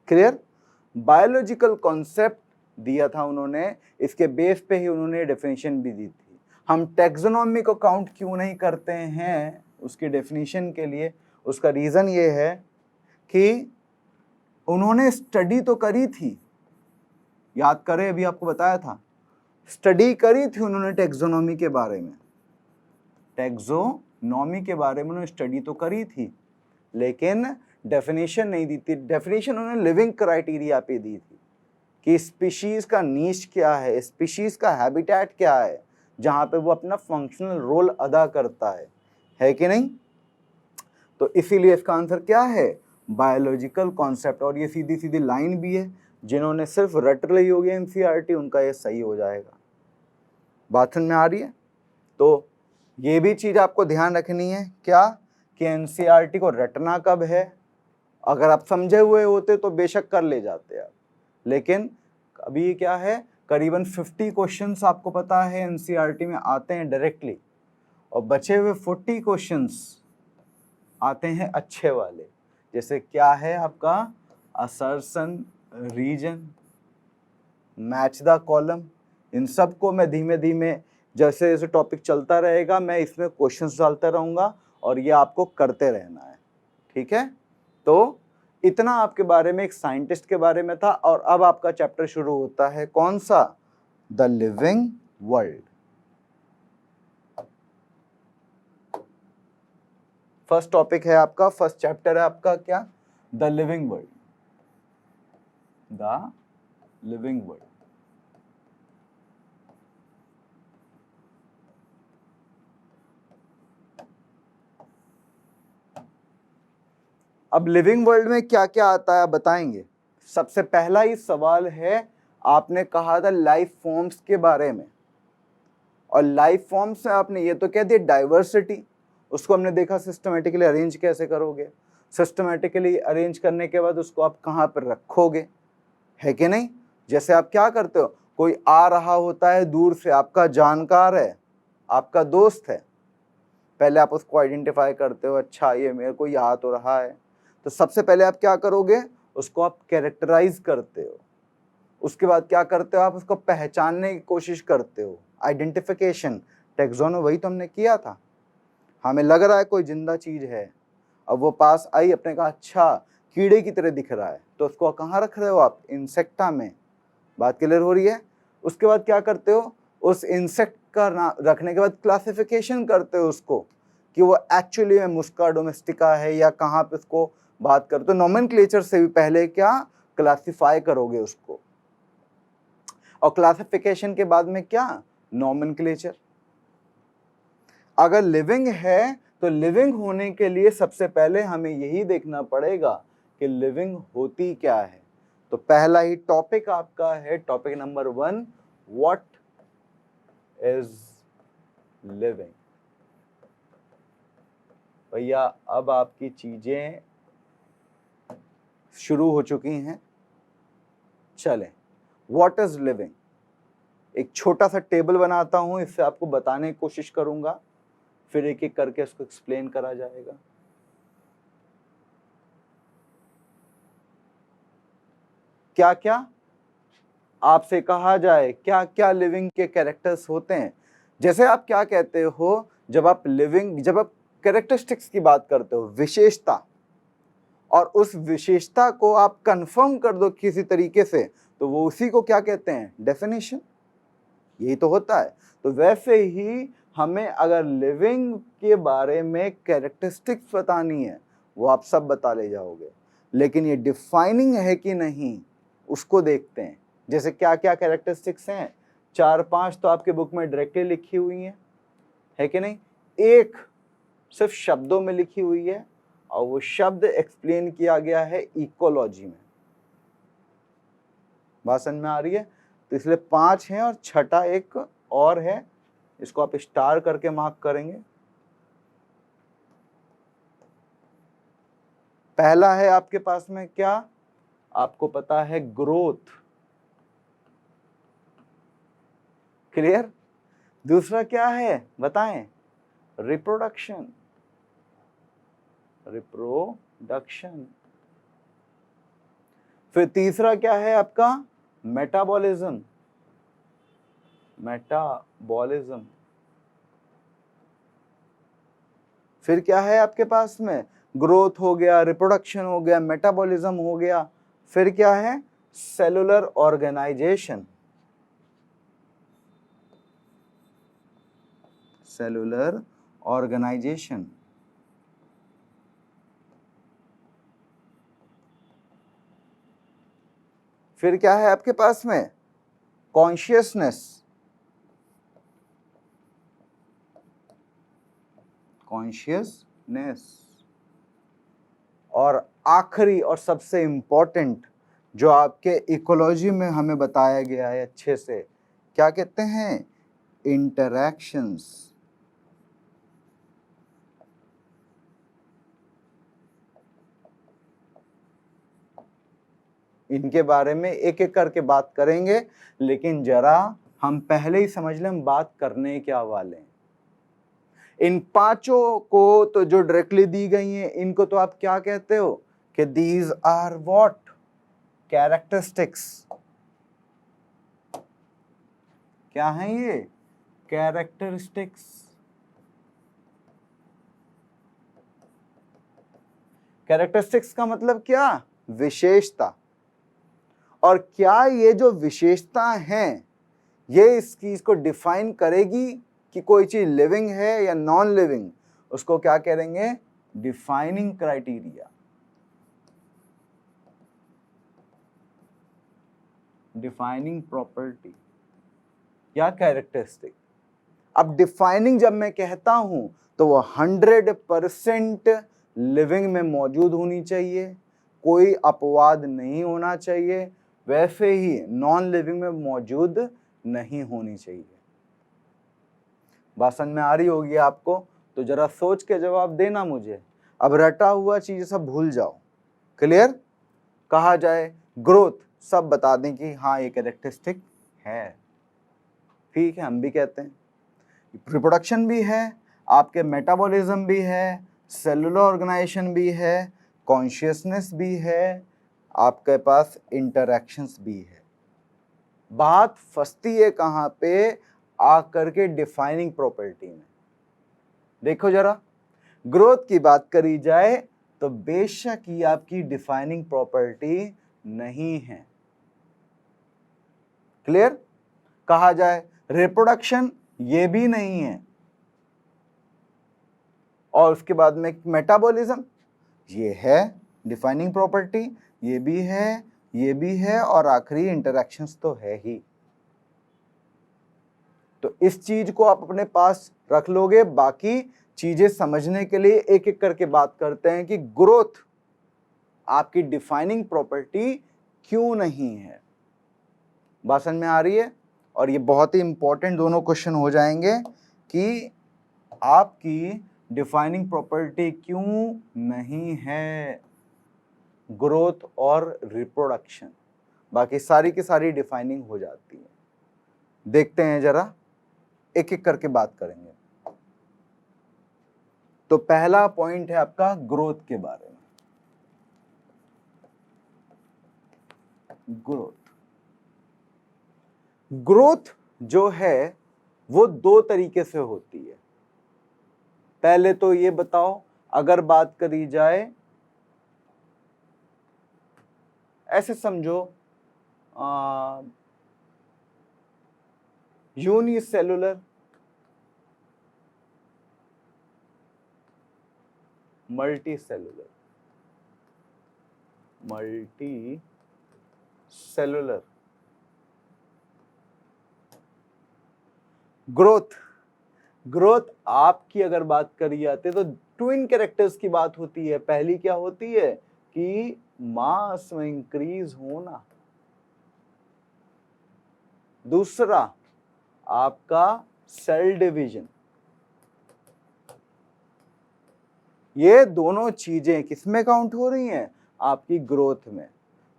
Clear, biological concept दिया था उन्होंने, इसके बेस पे ही उन्होंने डेफिनेशन भी दी थी। हम टैक्सोनॉमी को काउंट क्यों नहीं करते हैं उसकी डेफिनेशन के लिए, उसका रीजन ये है कि उन्होंने स्टडी तो करी थी, याद करें अभी आपको बताया था, स्टडी करी थी उन्होंने टैक्सोनॉमी के बारे में, टैक्सोनॉमी के बारे में उन्होंने स्टडी तो करी थी, लेकिन डेफिनेशन नहीं दी थी। डेफिनेशन उन्होंने लिविंग क्राइटेरिया पे दी थी कि स्पीशीज का नीश क्या है, स्पीशीज का हैबिटेट क्या है, जहां पे वो अपना फंक्शनल रोल अदा करता है कि नहीं। तो इसीलिए इसका आंसर क्या है, बायोलॉजिकल कॉन्सेप्ट। और ये सीधी सीधी लाइन भी है, जिन्होंने सिर्फ रट ली होगी एनसीईआरटी उनका ये सही हो जाएगा। बात समझ में आ रही है। तो ये भी चीज आपको ध्यान रखनी है क्या, कि एनसीईआरटी को रटना कब है। अगर आप समझे हुए होते तो बेशक कर ले जाते आप, लेकिन अभी क्या है, करीबन 50 क्वेश्चंस आपको पता है एनसीईआरटी में आते हैं डायरेक्टली, और बचे हुए 40 क्वेश्चंस आते हैं अच्छे वाले। जैसे क्या है आपका assertion, reason, match the column. इन सब को मैं धीमे धीमे जैसे जैसे टॉपिक चलता रहेगा मैं इसमें क्वेश्चंस डालता रहूँगा, और ये आपको करते रहना है, ठीक है। तो इतना आपके बारे में, एक साइंटिस्ट के बारे में था। और अब आपका चैप्टर शुरू होता है कौन सा, the living world. First topic है आपका, फर्स्ट चैप्टर है आपका क्या, the living world, the living world. अब लिविंग वर्ल्ड में क्या क्या आता है बताएंगे। सबसे पहला ही सवाल है, आपने कहा था लाइफ फॉर्म्स के बारे में, और लाइफ फॉर्म्स में आपने ये तो कह दिया डाइवर्सिटी, उसको हमने देखा सिस्टमेटिकली अरेंज कैसे करोगे। सिस्टमेटिकली अरेंज करने के बाद उसको आप कहाँ पर रखोगे, है कि नहीं। जैसे आप क्या करते हो, कोई आ रहा होता है दूर से, आपका जानकार है, आपका दोस्त है, पहले आप उसको आइडेंटिफाई करते हो, अच्छा ये मेरे को याद हो रहा है। तो सबसे पहले आप क्या करोगे, उसको आप कैरेक्टराइज करते हो। उसके बाद क्या करते हो, आप उसको पहचानने की कोशिश करते हो, आइडेंटिफिकेशन। टैक्सोनॉमी वही तो हमने किया था। हमें लग रहा है कोई जिंदा चीज है, अब वो पास आई, अपने कहा अच्छा कीड़े की तरह दिख रहा है, तो उसको कहाँ रख रहे हो आप, इंसेक्टा में। बात क्लियर हो रही है। उसके बाद क्या करते हो, उस इंसेक्ट का रखने के बाद क्लासिफिकेशन करते हो उसको, कि वो एक्चुअली में मुस्का डोमेस्टिका है या कहाँ पे उसको बात करते हो। नोमेनक्लेचर से भी पहले क्या क्लासिफाई करोगे उसको, और क्लासिफिकेशन के बाद में क्या, नोमेनक्लेचर। अगर लिविंग है तो लिविंग होने के लिए सबसे पहले हमें यही देखना पड़ेगा कि लिविंग होती क्या है। तो पहला ही टॉपिक आपका है, topic number 1, what is living. भैया अब आपकी चीजें शुरू हो चुकी हैं। चलें, व्हाट इज लिविंग? एक छोटा सा टेबल बनाता हूं, इससे आपको बताने की कोशिश करूंगा, फिर एक एक करके इसको एक्सप्लेन करा जाएगा। क्या क्या आपसे कहा जाए, क्या क्या लिविंग के कैरेक्टर्स होते हैं? जैसे आप क्या कहते हो जब आप कैरेक्टरिस्टिक्स की बात करते हो, विशेषता, और उस विशेषता को आप कंफर्म कर दो किसी तरीके से, तो वो उसी को क्या कहते हैं? डेफिनेशन। यही तो होता है। तो वैसे ही हमें अगर लिविंग के बारे में कैरेक्टरिस्टिक्स बतानी है, वो आप सब बता ले जाओगे, लेकिन ये डिफाइनिंग है कि नहीं उसको देखते हैं। जैसे क्या क्या कैरेक्टरिस्टिक्स हैं, 4-5 तो आपके बुक में डायरेक्टली लिखी हुई हैं, है कि नहीं? एक सिर्फ शब्दों में लिखी हुई है, और वो शब्द एक्सप्लेन किया गया है इकोलॉजी में। बात समझ में आ रही है? तो इसलिए 5 हैं और छठा एक और है, इसको आप स्टार करके मार्क करेंगे। पहला है आपके पास में क्या? आपको पता है ग्रोथ। क्लियर? दूसरा क्या है बताएं? रिप्रोडक्शन। रिप्रोडक्शन। फिर तीसरा क्या है आपका? मेटाबॉलिज्म। मेटाबॉलिज्म। फिर क्या है आपके पास में? ग्रोथ हो गया, रिप्रोडक्शन हो गया, मेटाबॉलिज्म हो गया। फिर क्या है? Cellular organisation. Cellular organisation. फिर क्या है आपके पास में? कॉन्शियसनेस। कॉन्शियसनेस। और आखिरी और सबसे इंपॉर्टेंट जो आपके इकोलॉजी में हमें बताया गया है अच्छे से, क्या कहते हैं? इंटरैक्शंस। इनके बारे में एक एक करके बात करेंगे, लेकिन जरा हम पहले ही समझ लें हम बात करने क्या वाले हैं। इन पांचों को तो जो डायरेक्टली दी गई हैं, इनको तो आप क्या कहते हो कि दीज आर व्हाट? कैरेक्टरिस्टिक्स। क्या है ये? कैरेक्टरिस्टिक्स। कैरेक्टरिस्टिक्स का मतलब क्या? विशेषता। और क्या ये जो विशेषता हैं, ये इस चीज को डिफाइन करेगी कि कोई चीज लिविंग है या नॉन लिविंग? उसको क्या करेंगे? Defining criteria. डिफाइनिंग प्रॉपर्टी या कैरेक्टरिस्टिक। अब डिफाइनिंग जब मैं कहता हूं तो वो 100% लिविंग में मौजूद होनी चाहिए, कोई अपवाद नहीं होना चाहिए, वैसे ही नॉन लिविंग में मौजूद नहीं होनी चाहिए। बात समझ में आ रही होगी आपको? तो जरा सोच के जवाब देना मुझे। अब रटा हुआ चीज सब भूल जाओ। क्लियर? कहा जाए ग्रोथ, सब बता दें कि हाँ ये कैरेक्टरिस्टिक है। ठीक है, हम भी कहते हैं। रिप्रोडक्शन भी है, आपके मेटाबॉलिज्म भी है, सेलुलर ऑर्गेनाइजेशन भी है, कॉन्शियसनेस भी है, आपके पास इंटरैक्शंस भी है। बात फंसती है कहाँ पे? आकर के डिफाइनिंग प्रॉपर्टी में। देखो जरा, ग्रोथ की बात करी जाए तो बेशक ये आपकी डिफाइनिंग प्रॉपर्टी नहीं है। क्लियर? कहा जाए रिप्रोडक्शन, ये भी नहीं है। और उसके बाद में मेटाबॉलिज्म, ये है डिफाइनिंग प्रॉपर्टी, ये भी है, ये भी है, और आखिरी इंटरैक्शंस तो है ही। तो इस चीज को आप अपने पास रख लोगे। बाकी चीजें समझने के लिए एक एक करके बात करते हैं कि ग्रोथ आपकी डिफाइनिंग प्रॉपर्टी क्यों नहीं है। बात समझ में आ रही है? और ये बहुत ही इंपॉर्टेंट दोनों क्वेश्चन हो जाएंगे कि आपकी डिफाइनिंग प्रॉपर्टी क्यों नहीं है ग्रोथ और रिप्रोडक्शन, बाकी सारी की सारी डिफाइनिंग हो जाती है। देखते हैं जरा, एक एक करके बात करेंगे। तो पहला पॉइंट है आपका ग्रोथ के बारे में। ग्रोथ जो है वो दो तरीके से होती है। पहले तो ये बताओ, अगर बात करी जाए, ऐसे समझो यूनिसेलुलर, मल्टीसेलुलर, मल्टीसेलुलर ग्रोथ आपकी अगर बात करी जाती है तो ट्विन कैरेक्टर्स की बात होती है। पहली क्या होती है कि मास में इंक्रीज होना, दूसरा आपका सेल डिवीजन। ये दोनों चीजें किसमें काउंट हो रही हैं? आपकी ग्रोथ में।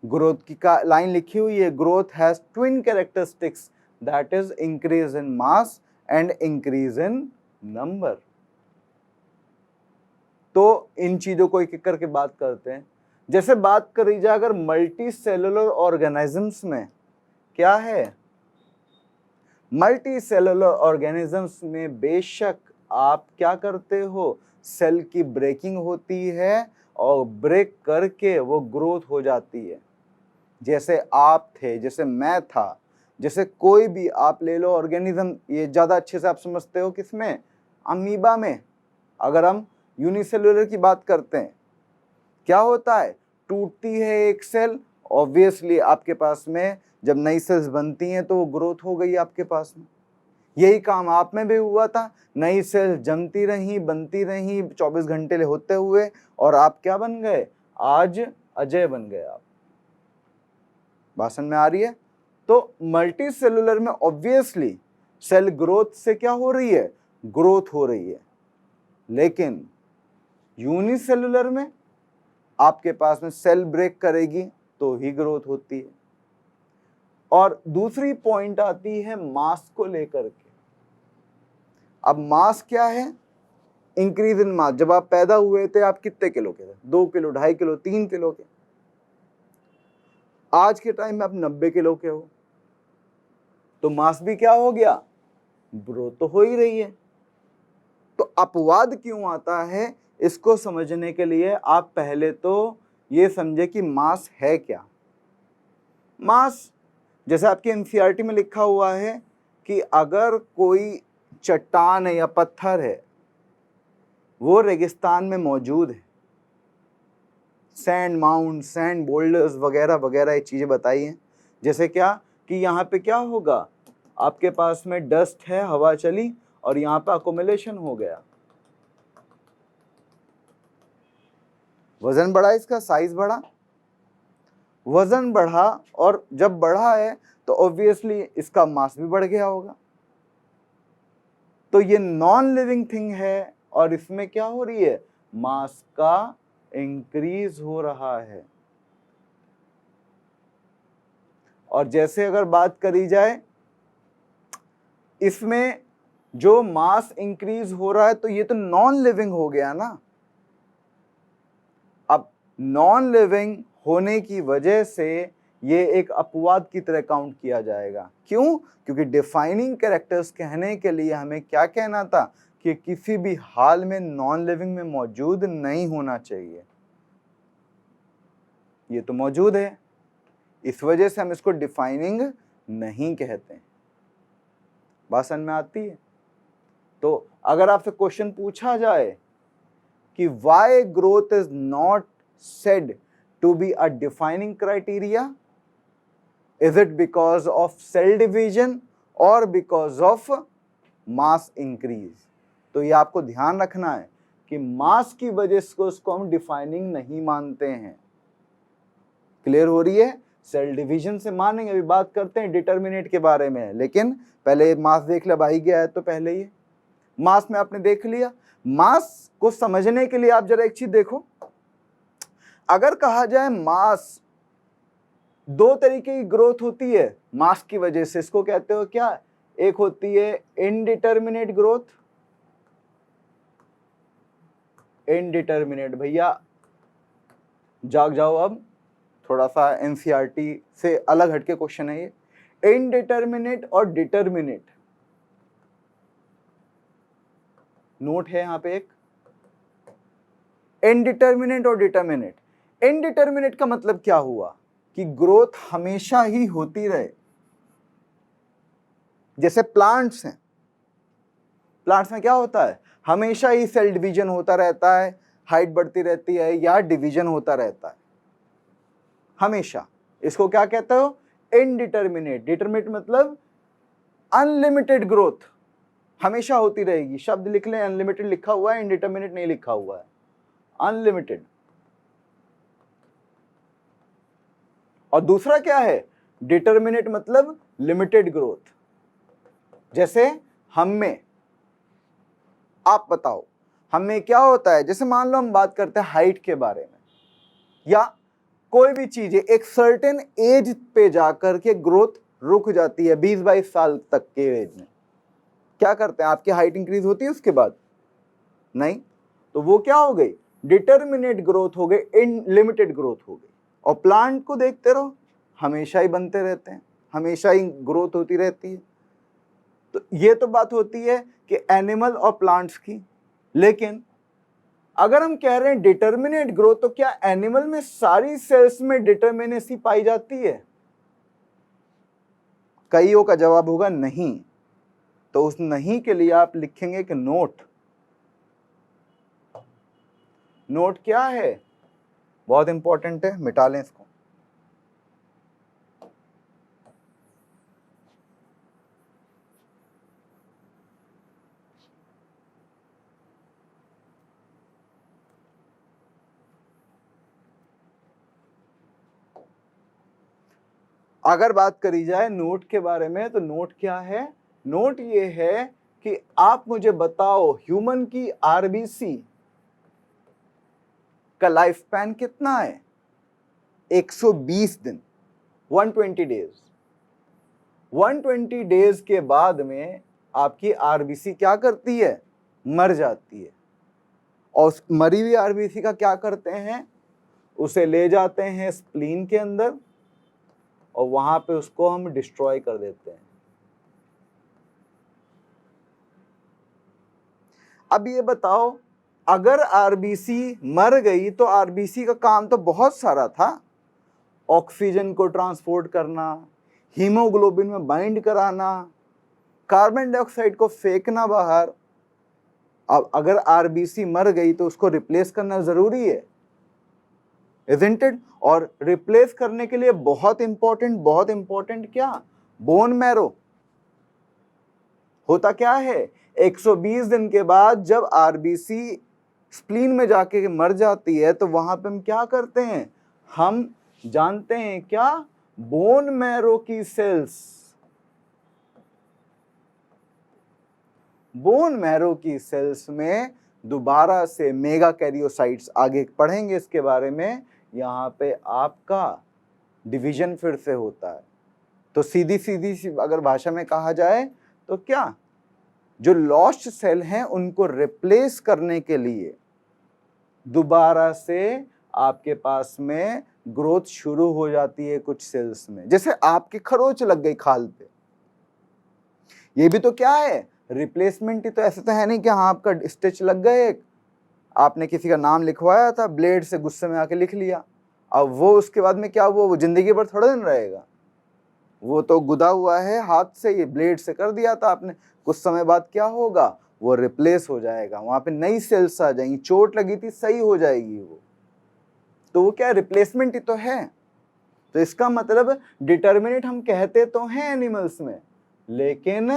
ग्रोथ की लाइन लिखी हुई है, growth has twin characteristics, that is increase in mass and increase in number. तो इन चीजों को एक एक करके बात करते हैं। जैसे बात करी जाए अगर मल्टी सेलुलर ऑर्गेनिजम्स में, क्या है? मल्टी सेलुलर ऑर्गेनिजम्स में बेशक आप क्या करते हो, सेल की ब्रेकिंग होती है और ब्रेक करके वो ग्रोथ हो जाती है। जैसे आप थे, जैसे मैं था, जैसे कोई भी आप ले लो ऑर्गेनिज्म, ये ज्यादा अच्छे से आप समझते हो किसमें? अमीबा में। अगर हम यूनिसेलुलर की बात करते हैं, क्या होता है? टूटती है एक सेल, ऑब्वियसली आपके पास में जब नई सेल्स बनती हैं तो वो ग्रोथ हो गई आपके पास में। यही काम आप में भी हुआ था, नई सेल्स जमती रही, बनती रही 24 घंटे होते हुए, और आप क्या बन गए? आज अजय बन गए आप। भाषण में आ रही है? तो मल्टी सेलुलर में ऑब्वियसली सेल ग्रोथ से क्या हो रही है? ग्रोथ हो रही है। लेकिन यूनिसेलुलर में आपके पास में सेल ब्रेक करेगी तो ही ग्रोथ होती है। और दूसरी पॉइंट आती है मास को लेकर के। अब मास क्या है? इंक्रीज इन मास। जब आप पैदा हुए थे आप कितने किलो के थे? 2 किलो, 2.5 किलो, 3 किलो के। आज के टाइम में आप 90 किलो के हो, तो मास भी क्या हो गया? ग्रोथ तो हो ही रही है। तो अपवाद क्यों आता है, इसको समझने के लिए आप पहले तो ये समझे कि मास है क्या। मास जैसे आपके एनसीईआरटी में लिखा हुआ है कि अगर कोई चट्टान है या पत्थर है, वो रेगिस्तान में मौजूद है, सैंड माउंट, सैंड बोल्डर्स वगैरह वगैरह ये चीजें बताई हैं। जैसे क्या कि यहाँ पे क्या होगा, आपके पास में डस्ट है, हवा चली और यहाँ पे अकोमुलेशन हो गया, वजन बढ़ा, इसका साइज बढ़ा, वजन बढ़ा, और जब बढ़ा है तो ऑब्वियसली इसका मास भी बढ़ गया होगा। तो ये नॉन लिविंग थिंग है और इसमें क्या हो रही है? मास का इंक्रीज हो रहा है। और जैसे अगर बात करी जाए, इसमें जो मास इंक्रीज हो रहा है तो ये तो नॉन लिविंग हो गया ना। अब नॉन लिविंग होने की वजह से ये एक अपवाद की तरह काउंट किया जाएगा। क्यों? क्योंकि डिफाइनिंग कैरेक्टर्स कहने के लिए हमें क्या कहना था कि किसी भी हाल में नॉन लिविंग में मौजूद नहीं होना चाहिए। ये तो मौजूद है, इस वजह से हम इसको डिफाइनिंग नहीं कहते। बात समझ में आती है? तो अगर आपसे क्वेश्चन पूछा जाए कि why growth is not said to be a defining criteria, is it because of cell division और बिकॉज ऑफ मास इंक्रीज? तो ये आपको ध्यान रखना है कि मास की वजह से उसको हम डिफाइनिंग नहीं मानते हैं। क्लियर हो रही है? सेल डिवीजन से मानेंगे, अभी बात करते हैं डिटर्मिनेट के बारे में, लेकिन पहले मास देख लिया, भाई गया है तो पहले ये मास में आपने देख लिया। मास को समझने के लिए आप जरा एक चीज देखो, अगर कहा जाए मास, दो तरीके की ग्रोथ होती है मास की वजह से, इसको कहते हो क्या, एक होती है इनडिटर्मिनेट ग्रोथ, इनडिटर्मिनेट, भैया जाग जाओ अब, थोड़ा सा एनसीईआरटी से अलग हटके क्वेश्चन है ये। इनडिटर्मिनेट और डिटर्मिनेट, नोट है यहां पे एक, इनडिटर्मिनेट और डिटर्मिनेट। इनडिटर्मिनेट का मतलब क्या हुआ कि ग्रोथ हमेशा ही होती रहे, जैसे प्लांट्स हैं, प्लांट्स में क्या होता है, हमेशा ही सेल डिवीजन होता रहता है, हाइट बढ़ती रहती है या डिवीजन होता रहता है हमेशा, इसको क्या कहते हो, इनडिटर्मिनेट। डिटर्मिनेट मतलब अनलिमिटेड ग्रोथ, हमेशा होती रहेगी, शब्द लिख लें, अनलिमिटेड लिखा हुआ है, इनडिटर्मिनेट नहीं लिखा हुआ है, अनलिमिटेड। और दूसरा क्या है, डिटर्मिनेट मतलब लिमिटेड ग्रोथ, जैसे हम में, आप बताओ हम में क्या होता है, जैसे मान लो हम बात करते हैं हाइट के बारे में, या कोई भी चीज है, एक सर्टेन एज पे जाकर के ग्रोथ रुक जाती है, 20-22 साल तक के एज में क्या करते हैं, आपकी हाइट इंक्रीज होती है उसके बाद नहीं, तो वो क्या हो गई, डिटर्मिनेट ग्रोथ हो गई, इनलिमिटेड ग्रोथ हो गई। और प्लांट को देखते रहो, हमेशा ही बनते रहते हैं, हमेशा ही ग्रोथ होती रहती है। तो ये तो बात होती है कि एनिमल और प्लांट्स की, लेकिन अगर हम कह रहे हैं डिटर्मिनेट ग्रोथ, तो क्या एनिमल में सारी सेल्स में डिटर्मिनेसी पाई जाती है, कईयों का जवाब होगा नहीं। तो उस नहीं के लिए आप लिखेंगे कि नोट, नोट क्या है, बहुत इंपॉर्टेंट है, मिटा लें इसको। अगर बात करी जाए नोट के बारे में, तो नोट क्या है, नोट ये है कि आप मुझे बताओ ह्यूमन की आरबीसी का लाइफ स्पैन कितना है, 120 दिन, 120 डेज। 120 डेज के बाद में आपकी आरबीसी क्या करती है, मर जाती है। और उस मरी हुई आरबीसी का क्या करते हैं, उसे ले जाते हैं स्प्लीन के अंदर और वहां पे उसको हम डिस्ट्रॉय कर देते हैं। अब ये बताओ, अगर आरबीसी मर गई तो आरबीसी का काम तो बहुत सारा था, ऑक्सीजन को ट्रांसपोर्ट करना, हीमोग्लोबिन में बाइंड कराना, कार्बन डाइऑक्साइड को फेंकना बाहर। अब अगर आरबीसी मर गई तो उसको रिप्लेस करना जरूरी है, isn't it? और रिप्लेस करने के लिए बहुत इंपॉर्टेंट क्या, बोन मैरो। होता क्या है, 120 दिन के बाद जब आरबीसी स्प्लीन में जाके मर जाती है, तो वहां पे हम क्या करते हैं, हम जानते हैं क्या, बोन मैरो की सेल्स, बोन मैरो की सेल्स में दोबारा से मेगा कैरियोसाइट्स, आगे पढ़ेंगे इसके बारे में, यहाँ पे आपका डिवीजन फिर से होता है। तो सीधी सीधी अगर भाषा में कहा जाए तो क्या, जो लॉस्ट सेल हैं उनको रिप्लेस करने के लिए दोबारा से आपके पास में ग्रोथ शुरू हो जाती है कुछ सेल्स में। जैसे आपकी खरोच लग गई खाल पे, ये भी तो क्या है, रिप्लेसमेंट ही तो, ऐसे तो है नहीं कि हाँ आपका स्टिच लग गए, आपने किसी का नाम लिखवाया था, ब्लेड से गुस्से में आके लिख लिया, अब वो उसके बाद में क्या हुआ, वो जिंदगी भर थोड़ा दिन रहेगा, वो तो गुदा हुआ है हाथ से, ये ब्लेड से कर दिया था आपने, कुछ समय बाद क्या होगा, वो रिप्लेस हो जाएगा, वहां पे नई सेल्स आ जाएंगी, चोट लगी थी सही हो जाएगी वो, तो वो क्या रिप्लेसमेंट ही तो है। तो इसका मतलब डिटर्मिनेट हम कहते तो हैं एनिमल्स में, लेकिन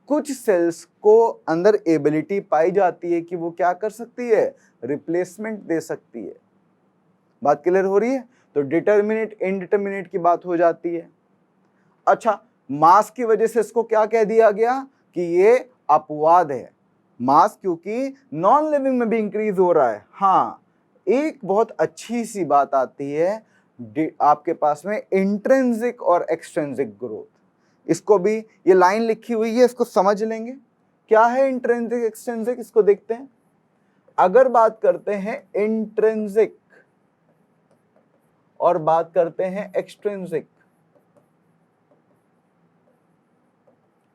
कुछ सेल्स को अंदर एबिलिटी पाई जाती है कि वो क्या कर सकती है, रिप्लेसमेंट दे सकती है। बात क्लियर हो रही है। तो डिटर्मिनेट इनडिटर्मिनेट की बात हो जाती है। अच्छा, मास की वजह से इसको क्या कह दिया गया कि ये अपवाद है, मास क्योंकि नॉन लिविंग में भी इंक्रीज हो रहा है। हाँ, एक बहुत अच्छी सी बात आती है आपके पास में इंट्रिंसिक और एक्सट्रिंसिक ग्रोथ। इसको भी, ये लाइन लिखी हुई है, इसको समझ लेंगे क्या है इंट्रिंसिक एक्सट्रिंसिक, इसको देखते हैं। अगर बात करते हैं इंट्रिंसिक और बात करते हैं एक्सट्रिंसिक,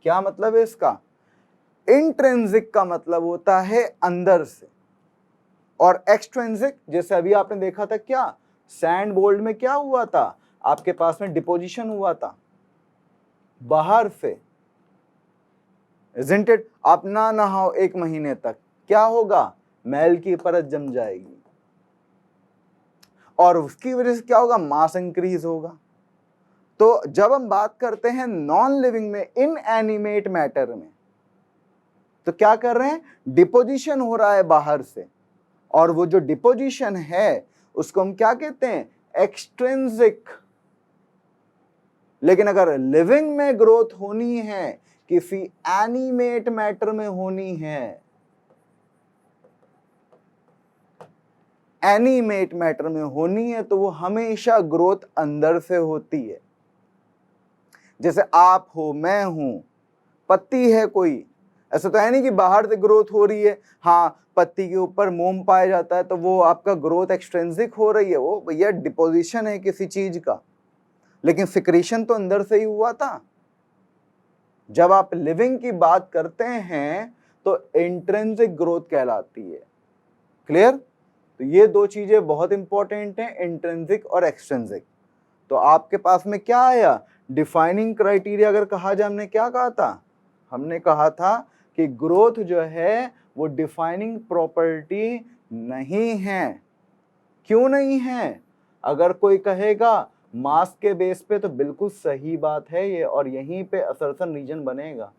क्या मतलब है इसका? इंट्रिंसिक का मतलब होता है अंदर से, और एक्सट्रिंसिक जैसे अभी आपने देखा था, क्या सैंड बोल्ड में क्या हुआ था, आपके पास में डिपोजिशन हुआ था बाहर से, isn't it? आप ना नहाओ 1 महीने तक, क्या होगा? मैल की परत जम जाएगी, और उसकी वजह से क्या होगा? मास इंक्रीज होगा। तो जब हम बात करते हैं नॉन लिविंग में, इनएनिमेट मैटर में, तो क्या कर रहे हैं? डिपोजिशन हो रहा है बाहर से, और वो जो डिपोजिशन है उसको हम क्या कहते हैं? एक्सट्रिंसिक। लेकिन अगर लिविंग में ग्रोथ होनी है, किसी एनिमेट मैटर में होनी है, एनिमेट मैटर में होनी है, तो वो हमेशा ग्रोथ अंदर से होती है। जैसे आप हो, मैं हूं, पत्ती है कोई, ऐसा तो है नहीं कि बाहर से ग्रोथ हो रही है। हाँ, पत्ती के ऊपर मोम पाया जाता है तो वो आपका ग्रोथ एक्सट्रिंसिक हो रही है, वो भैया डिपोजिशन है किसी चीज का, लेकिन सिक्रीशन तो अंदर से ही हुआ था। जब आप लिविंग की बात करते हैं तो इंट्रिंसिक ग्रोथ कहलाती है। क्लियर? तो ये दो चीजें बहुत इंपॉर्टेंट हैं, इंट्रिंसिक और एक्सट्रिंसिक। तो आपके पास में क्या आया? डिफाइनिंग क्राइटेरिया अगर कहा जाए, हमने क्या कहा था? हमने कहा था कि ग्रोथ जो है वो डिफाइनिंग प्रॉपर्टी नहीं है। क्यों नहीं है? अगर कोई कहेगा मास के बेस पे, तो बिल्कुल सही बात है ये, और यहीं पे असर्शन रीजन बनेगा।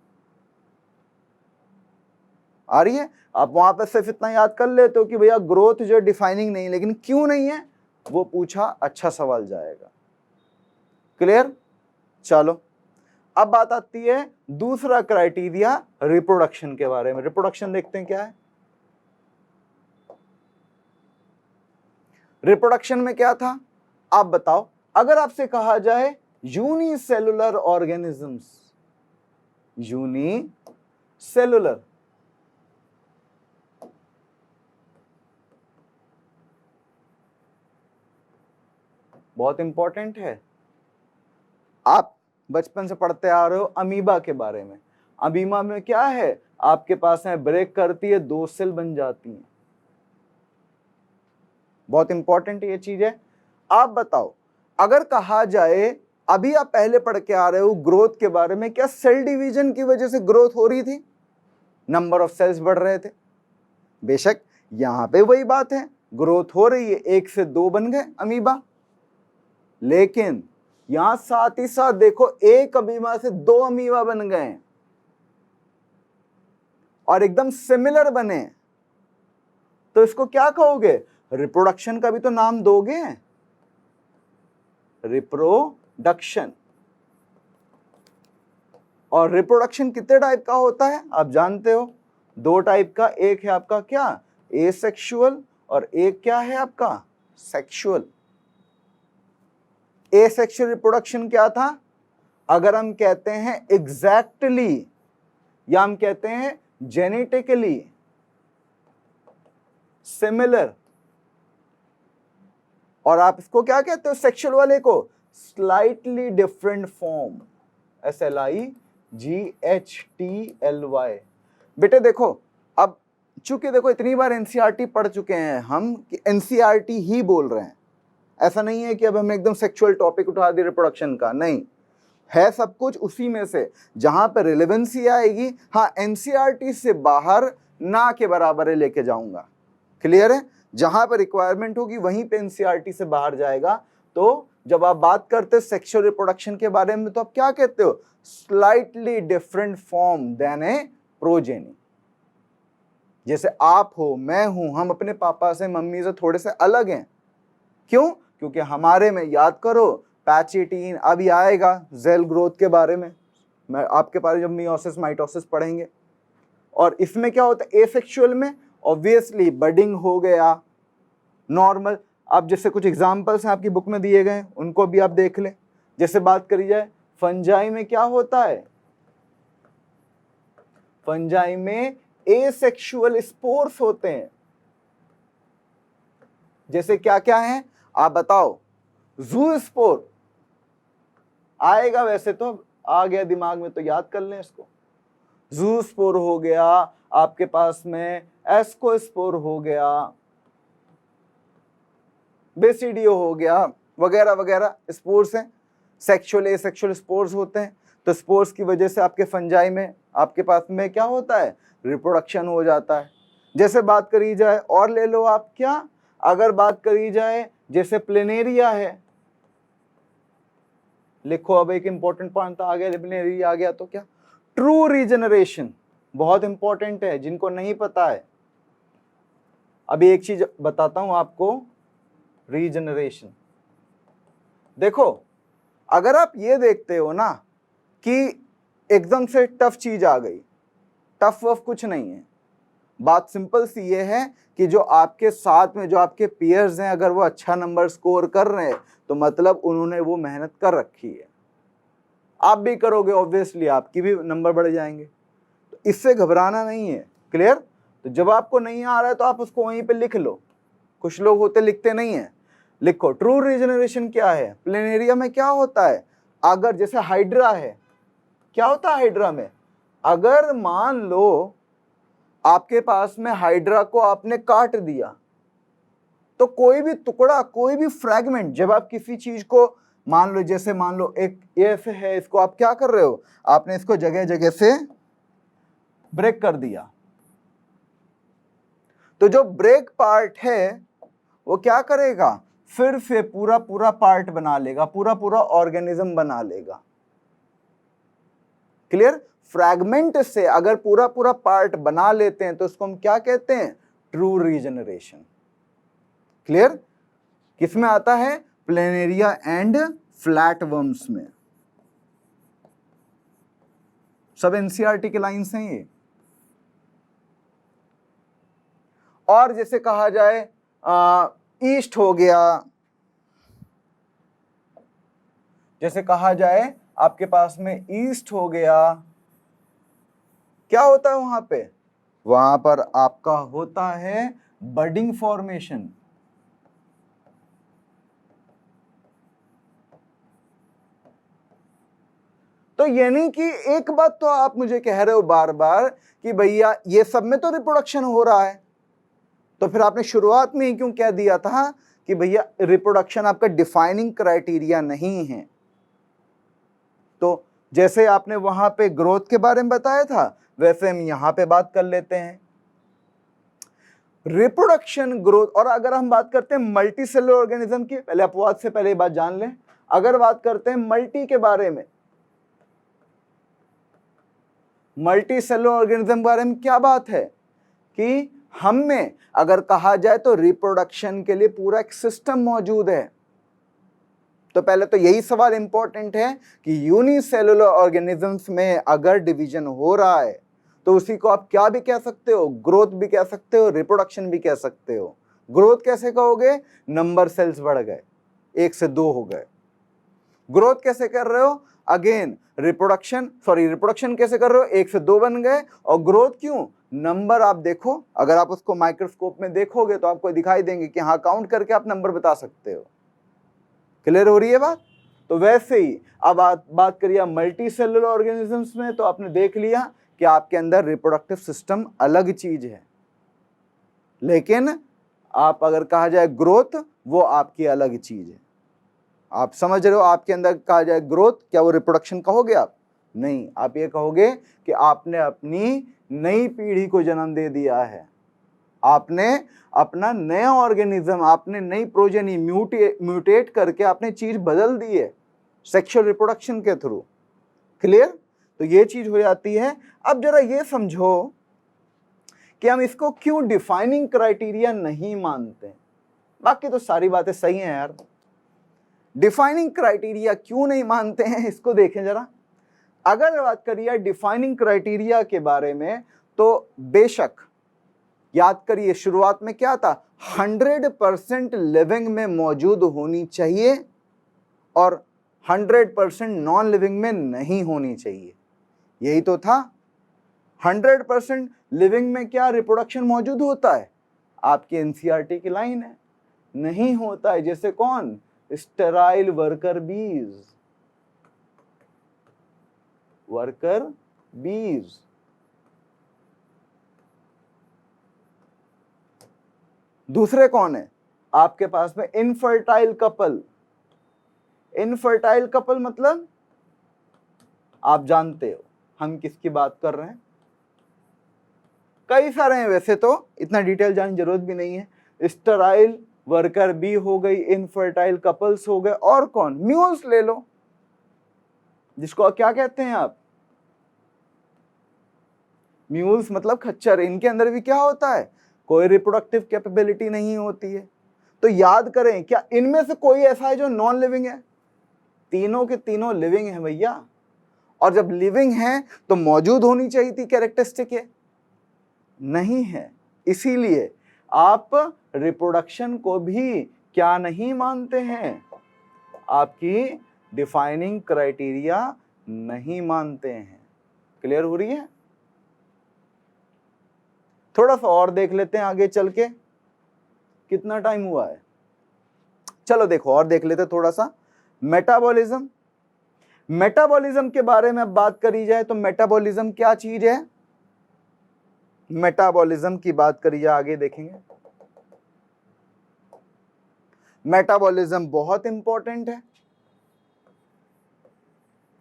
आ रही है? आप वहां पर सिर्फ इतना याद कर लेते हो कि भैया ग्रोथ जो डिफाइनिंग नहीं, लेकिन क्यों नहीं है वो पूछा, अच्छा सवाल जाएगा। क्लियर? चलो, अब बात आती है दूसरा क्राइटेरिया, रिप्रोडक्शन के बारे में। रिप्रोडक्शन देखते हैं क्या है। रिप्रोडक्शन में क्या था, आप बताओ। अगर आपसे कहा जाए यूनिसेलुलर ऑर्गेनिजम्स, यूनिसेलुलर, बहुत इंपॉर्टेंट है। आप बचपन से पढ़ते आ रहे हो अमीबा के बारे में। अमीबा में क्या है? आपके पास में ब्रेक करती है, 2 सेल बन जाती हैं। बहुत इंपॉर्टेंट ये चीज है। आप बताओ, अगर कहा जाए, अभी आप पहले पढ़ के आ रहे हो ग्रोथ के बारे में, क्या सेल डिवीजन की वजह से ग्रोथ हो रही थी? नंबर ऑफ सेल्स बढ़ रहे थे। बेशक यहां पे वही बात है, ग्रोथ हो रही है, 1 से 2 बन गए अमीबा। लेकिन यहां साथ ही साथ देखो, एक अमीबा से 2 अमीबा बन गए और एकदम सिमिलर बने, तो इसको क्या कहोगे? रिप्रोडक्शन का भी तो नाम दोगे, रिप्रोडक्शन। और रिप्रोडक्शन कितने टाइप का होता है आप जानते हो? 2 टाइप का, एक है आपका क्या, एसेक्सुअल, और एक क्या है आपका, सेक्सुअल। एसेक्सुअल रिप्रोडक्शन क्या था? अगर हम कहते हैं एग्जैक्टली, या हम कहते हैं जेनेटिकली सिमिलर, और आप इसको क्या कहते हो सेक्सुअल वाले को? Slightly different form, SLIGHTLY। बेटे देखो, अब चूंकि देखो इतनी बार एनसीईआरटी पढ़ चुके हैं हम कि एनसीईआरटी ही बोल रहे हैं, ऐसा नहीं है कि अब हमने एकदम सेक्सुअल टॉपिक उठा दिया रिप्रोडक्शन का, नहीं है, सब कुछ उसी में से जहां पर रिलेवेंसी आएगी। हाँ, एनसीईआरटी से बाहर ना के बराबर लेके जाऊंगा। क्लियर है? जहां पर रिक्वायरमेंट होगी वहीं पे एनसीईआरटी से बाहर जाएगा। तो जब आप बात करते हो सेक्सुअल रिप्रोडक्शन के बारे में, तो आप क्या कहते हो? स्लाइटली डिफरेंट फॉर्म देन ए प्रोजेनी। जैसे आप हो, मैं हूं, हम अपने पापा से, मम्मी से थोड़े से अलग हैं। क्यों? क्योंकि हमारे में याद करो पैच 18 अभी आएगा सेल ग्रोथ के बारे में, मैं आपके पास जब मियोसिस माइटोसिस पढ़ेंगे। और इसमें क्या होता है, एसेक्सुअल में ऑब्वियसली बडिंग हो गया नॉर्मल। अब जैसे कुछ एग्जांपल्स हैं आपकी बुक में दिए गए, उनको भी आप देख लें। जैसे बात करी जाए फंजाई में क्या होता है, फंजाई में एसेक्सुअल स्पोर्स होते हैं। जैसे क्या क्या है आप बताओ, जू स्पोर आएगा, वैसे तो आ गया दिमाग में तो याद कर लें इसको। जू स्पोर हो गया, आपके पास में एस्कोस्पोर हो गया, बेसिडियो हो गया, वगैरह वगैरह स्पोर्स हैं। सेक्सुअल एसेक्सुअल स्पोर्स होते हैं। तो स्पोर्स की वजह से आपके फंजाई में आपके पास में क्या होता है, रिप्रोडक्शन हो जाता है। जैसे बात करी जाए और ले लो आप क्या, अगर बात करी जाए जैसे प्लेनेरिया है, लिखो अब एक इंपॉर्टेंट पॉइंट आ गया, प्लेनेरिया आ गया तो क्या, ट्रू रीजनरेशन बहुत इंपॉर्टेंट है जिनको नहीं पता है। अभी एक चीज बताता हूं आपको, रीजनरेशन देखो, अगर आप ये देखते हो ना कि एकदम से टफ चीज आ गई, टफ वफ कुछ नहीं है, बात सिंपल सी ये है कि जो आपके साथ में जो आपके पीयर्स हैं अगर वो अच्छा नंबर स्कोर कर रहे हैं तो मतलब उन्होंने वो मेहनत कर रखी है, आप भी करोगे ऑब्वियसली आपकी भी नंबर बढ़ जाएंगे। तो इससे घबराना नहीं है, क्लियर। तो जब आपको नहीं आ रहा है तो आप उसको वहीं पे लिख लो, कुछ लोग होते लिखते नहीं है, लिखो ट्रू रीजनरेशन क्या है। प्लेनेरिया में क्या होता है, अगर जैसे हाइड्रा है, क्या होता है हाइड्रा में, अगर मान लो आपके पास में हाइड्रा को आपने काट दिया तो कोई भी टुकड़ा कोई भी फ्रैगमेंट, जब आप किसी चीज को मान लो, जैसे मान लो एक ऐसे है, इसको आप क्या कर रहे हो, आपने इसको जगह जगह से ब्रेक कर दिया, तो जो ब्रेक पार्ट है वो क्या करेगा, फिर से पूरा पूरा पार्ट बना लेगा, पूरा पूरा ऑर्गेनिज्म बना लेगा, क्लियर। फ्रैगमेंट से अगर पूरा पूरा पार्ट बना लेते हैं तो उसको हम क्या कहते हैं, ट्रू रीजनरेशन, क्लियर। किसमें आता है, प्लेनेरिया एंड फ्लैटवर्म्स में, सब एनसीईआरटी के लाइंस हैं ये। और जैसे कहा जाए ईस्ट हो गया, जैसे कहा जाए आपके पास में ईस्ट हो गया, क्या होता है वहां पे, वहां पर आपका होता है बडिंग फॉर्मेशन। तो यानी कि एक बात तो आप मुझे कह रहे हो बार बार कि भैया ये सब में तो रिप्रोडक्शन हो रहा है, तो फिर आपने शुरुआत में ही क्यों कह दिया था कि भैया रिप्रोडक्शन आपका डिफाइनिंग क्राइटेरिया नहीं है। तो जैसे आपने वहां पे ग्रोथ के बारे में बताया था, वैसे हम यहां पे बात कर लेते हैं रिप्रोडक्शन ग्रोथ। और अगर हम बात करते हैं मल्टी सेलुलर ऑर्गेनिज्म की, पहले अपवाद से पहले ये बात जान लें, अगर बात करते हैं मल्टी के बारे में, मल्टी सेलुलर ऑर्गेनिज्म के बारे में क्या बात है कि हम में अगर कहा जाए तो रिप्रोडक्शन के लिए पूरा एक सिस्टम मौजूद है। तो पहले तो यही सवाल इंपॉर्टेंट है कि यूनिसेलुलर ऑर्गेनिजम्स में अगर डिवीजन हो रहा है तो उसी को आप क्या भी कह सकते हो, ग्रोथ भी कह सकते हो, रिप्रोडक्शन भी कह सकते हो। ग्रोथ कैसे कहोगे, नंबर सेल्स बढ़ गए, 1 से 2 हो गए। ग्रोथ कैसे कर रहे हो, अगेन रिप्रोडक्शन कैसे कर रहे हो, 1 से 2 बन गए। और ग्रोथ क्यों, नंबर आप देखो, अगर आप उसको माइक्रोस्कोप में देखोगे तो आपको दिखाई देंगे कि हाँ काउंट करके आप नंबर बता सकते हो। क्लियर हो रही है बात। तो वैसे ही अब बात करिए मल्टी सेलुलर ऑर्गेनिजम्स में, तो आपने देख लिया कि आपके अंदर रिप्रोडक्टिव सिस्टम अलग चीज है, लेकिन आप अगर कहा जाए ग्रोथ वो आपकी अलग चीज है। आप समझ रहे हो, आपके अंदर कहा जाए ग्रोथ, क्या वो रिप्रोडक्शन कहोगे आप, नहीं, आप ये कहोगे कि आपने अपनी नई पीढ़ी को जन्म दे दिया है, आपने अपना नया ऑर्गेनिज्म, आपने नई प्रोजेनी म्यूटेट करके आपने चीज बदल दी है सेक्सुअल रिप्रोडक्शन के थ्रू। क्लियर। तो ये चीज हो जाती है। अब जरा ये समझो कि हम इसको क्यों डिफाइनिंग क्राइटेरिया नहीं मानते। बाकी तो सारी बातें सही हैं यार, डिफाइनिंग क्राइटेरिया क्यों नहीं मानते हैं, इसको देखें जरा। अगर बात करिए डिफाइनिंग क्राइटेरिया के बारे में, तो बेशक याद करिए शुरुआत में क्या था, 100% लिविंग में मौजूद होनी चाहिए और 100% नॉन लिविंग में नहीं होनी चाहिए, यही तो था। 100% लिविंग में क्या रिप्रोडक्शन मौजूद होता है, आपकी एनसीईआरटी की लाइन है, नहीं होता है। जैसे कौन, स्टेराइल वर्कर बीज, वर्कर बीज। दूसरे कौन है आपके पास में, इनफर्टाइल कपल। इनफर्टाइल कपल मतलब आप जानते हो हम किसकी बात कर रहे हैं, कई सारे हैं वैसे तो, इतना डिटेल जानने की जरूरत भी नहीं है। स्टेराइल वर्कर बी हो गई, इनफर्टाइल कपल्स हो गए, और कौन, म्यूल्स ले लो, जिसको क्या कहते हैं आप, म्यूल्स मतलब खच्चर। इनके अंदर भी क्या होता है, कोई रिप्रोडक्टिव कैपेबिलिटी नहीं होती है। तो याद करें, क्या इनमें से कोई ऐसा है जो नॉन लिविंग है, तीनों के तीनों लिविंग है भैया। और जब लिविंग है तो मौजूद होनी चाहिए थी कैरेक्टरिस्टिक, है नहीं है, इसीलिए आप रिप्रोडक्शन को भी क्या नहीं मानते हैं, आपकी डिफाइनिंग क्राइटेरिया नहीं मानते हैं। क्लियर हो रही है। थोड़ा सा और देख लेते हैं आगे चल के, कितना टाइम हुआ है, चलो देखो और देख लेते थोड़ा सा। मेटाबॉलिज्म, मेटाबॉलिज्म के बारे में बात करी जाए तो मेटाबॉलिज्म क्या चीज है, मेटाबॉलिज्म की बात करी जाए आगे देखेंगे। मेटाबॉलिज्म बहुत इंपॉर्टेंट है,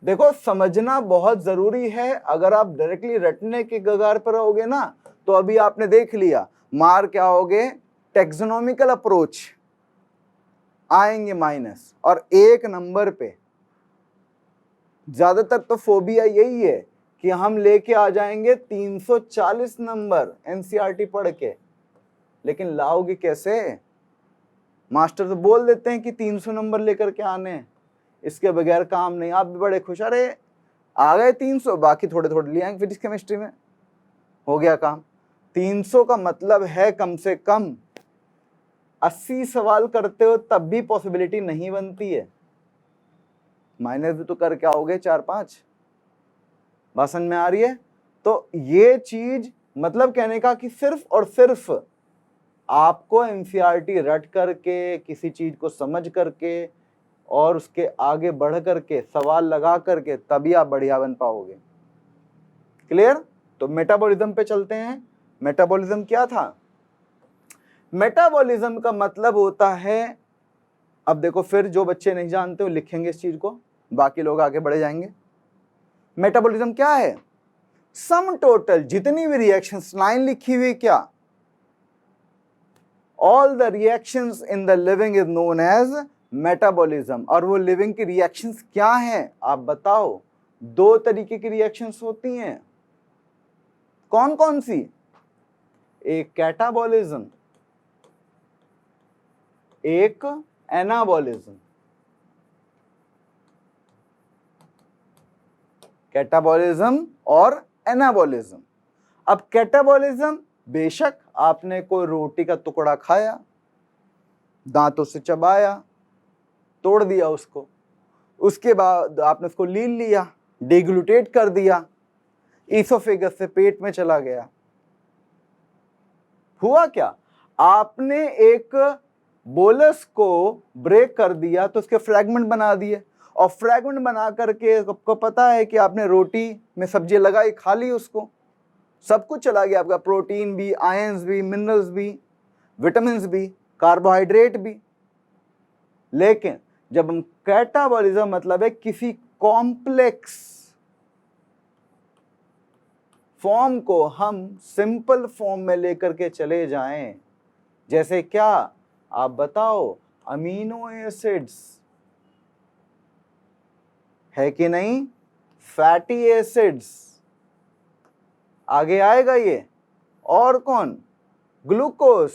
देखो समझना बहुत जरूरी है। अगर आप डायरेक्टली रटने के कगार पर रहोगे ना, तो अभी आपने देख लिया मार क्या होगे, टेक्सोनॉमिकल अप्रोच आएंगे माइनस, और एक नंबर पे ज्यादातर तो फोबिया यही है कि हम लेके आ जाएंगे 340 नंबर एनसीईआरटी पढ़ के, लेकिन लाओगे कैसे, मास्टर तो बोल देते हैं कि 300 नंबर लेकर के आने हैं, इसके बगैर काम नहीं। आप भी बड़े खुश, अरे आ गए 300, बाकी थोड़े थोड़े ले आएंगे फिजिक्स केमिस्ट्री में, हो गया काम। 300 का मतलब है कम से कम 80 सवाल करते हो तब भी पॉसिबिलिटी नहीं बनती है, माइनस भी तो करके आओगे 4-5। बात समझ में आ रही है। तो ये चीज मतलब कहने का कि सिर्फ और सिर्फ आपको एनसीईआरटी रट करके, किसी चीज को समझ करके और उसके आगे बढ़ करके सवाल लगा करके तभी आप बढ़िया बन पाओगे। क्लियर। तो मेटाबॉलिज्म पे चलते हैं। मेटाबॉलिज्म क्या था, मेटाबॉलिज्म का मतलब होता है, अब देखो फिर जो बच्चे नहीं जानते वो लिखेंगे इस चीज को, बाकी लोग आगे बढ़े जाएंगे। मेटाबॉलिज्म क्या है, सम टोटल जितनी भी रिएक्शंस, लाइन लिखी हुई क्या, all the reactions in the living is known as metabolism. और वो लिविंग की रिएक्शंस क्या हैं आप बताओ, दो तरीके की रिएक्शंस होती हैं, कौन कौन सी, एक कैटाबॉलिज्म, एक एनाबॉलिज्म। कैटाबॉलिज्म और एनाबॉलिज्म। अब कैटाबॉलिज्म, बेशक आपने कोई रोटी का टुकड़ा खाया, दांतों से चबाया, तोड़ दिया उसको, उसके बाद आपने उसको लील लिया, डिग्लूटेट कर दिया, ईसोफेगस से पेट में चला गया। हुआ क्या, आपने एक बोलस को ब्रेक कर दिया तो उसके फ्रैगमेंट बना दिए, और फ्रैगमेंट बना करके आपको पता है कि आपने रोटी में सब्जी लगाई, खा ली, उसको सब कुछ चला गया आपका, प्रोटीन भी, आयंस भी, मिनरल्स भी, विटामिन्स भी, कार्बोहाइड्रेट भी। लेकिन जब हम कैटाबॉलिज्म मतलब है किसी कॉम्प्लेक्स फॉर्म को हम सिंपल फॉर्म में लेकर के चले जाएं, जैसे क्या आप बताओ, अमीनो एसिड्स है कि नहीं, फैटी एसिड्स आगे आएगा ये, और कौन, ग्लूकोज।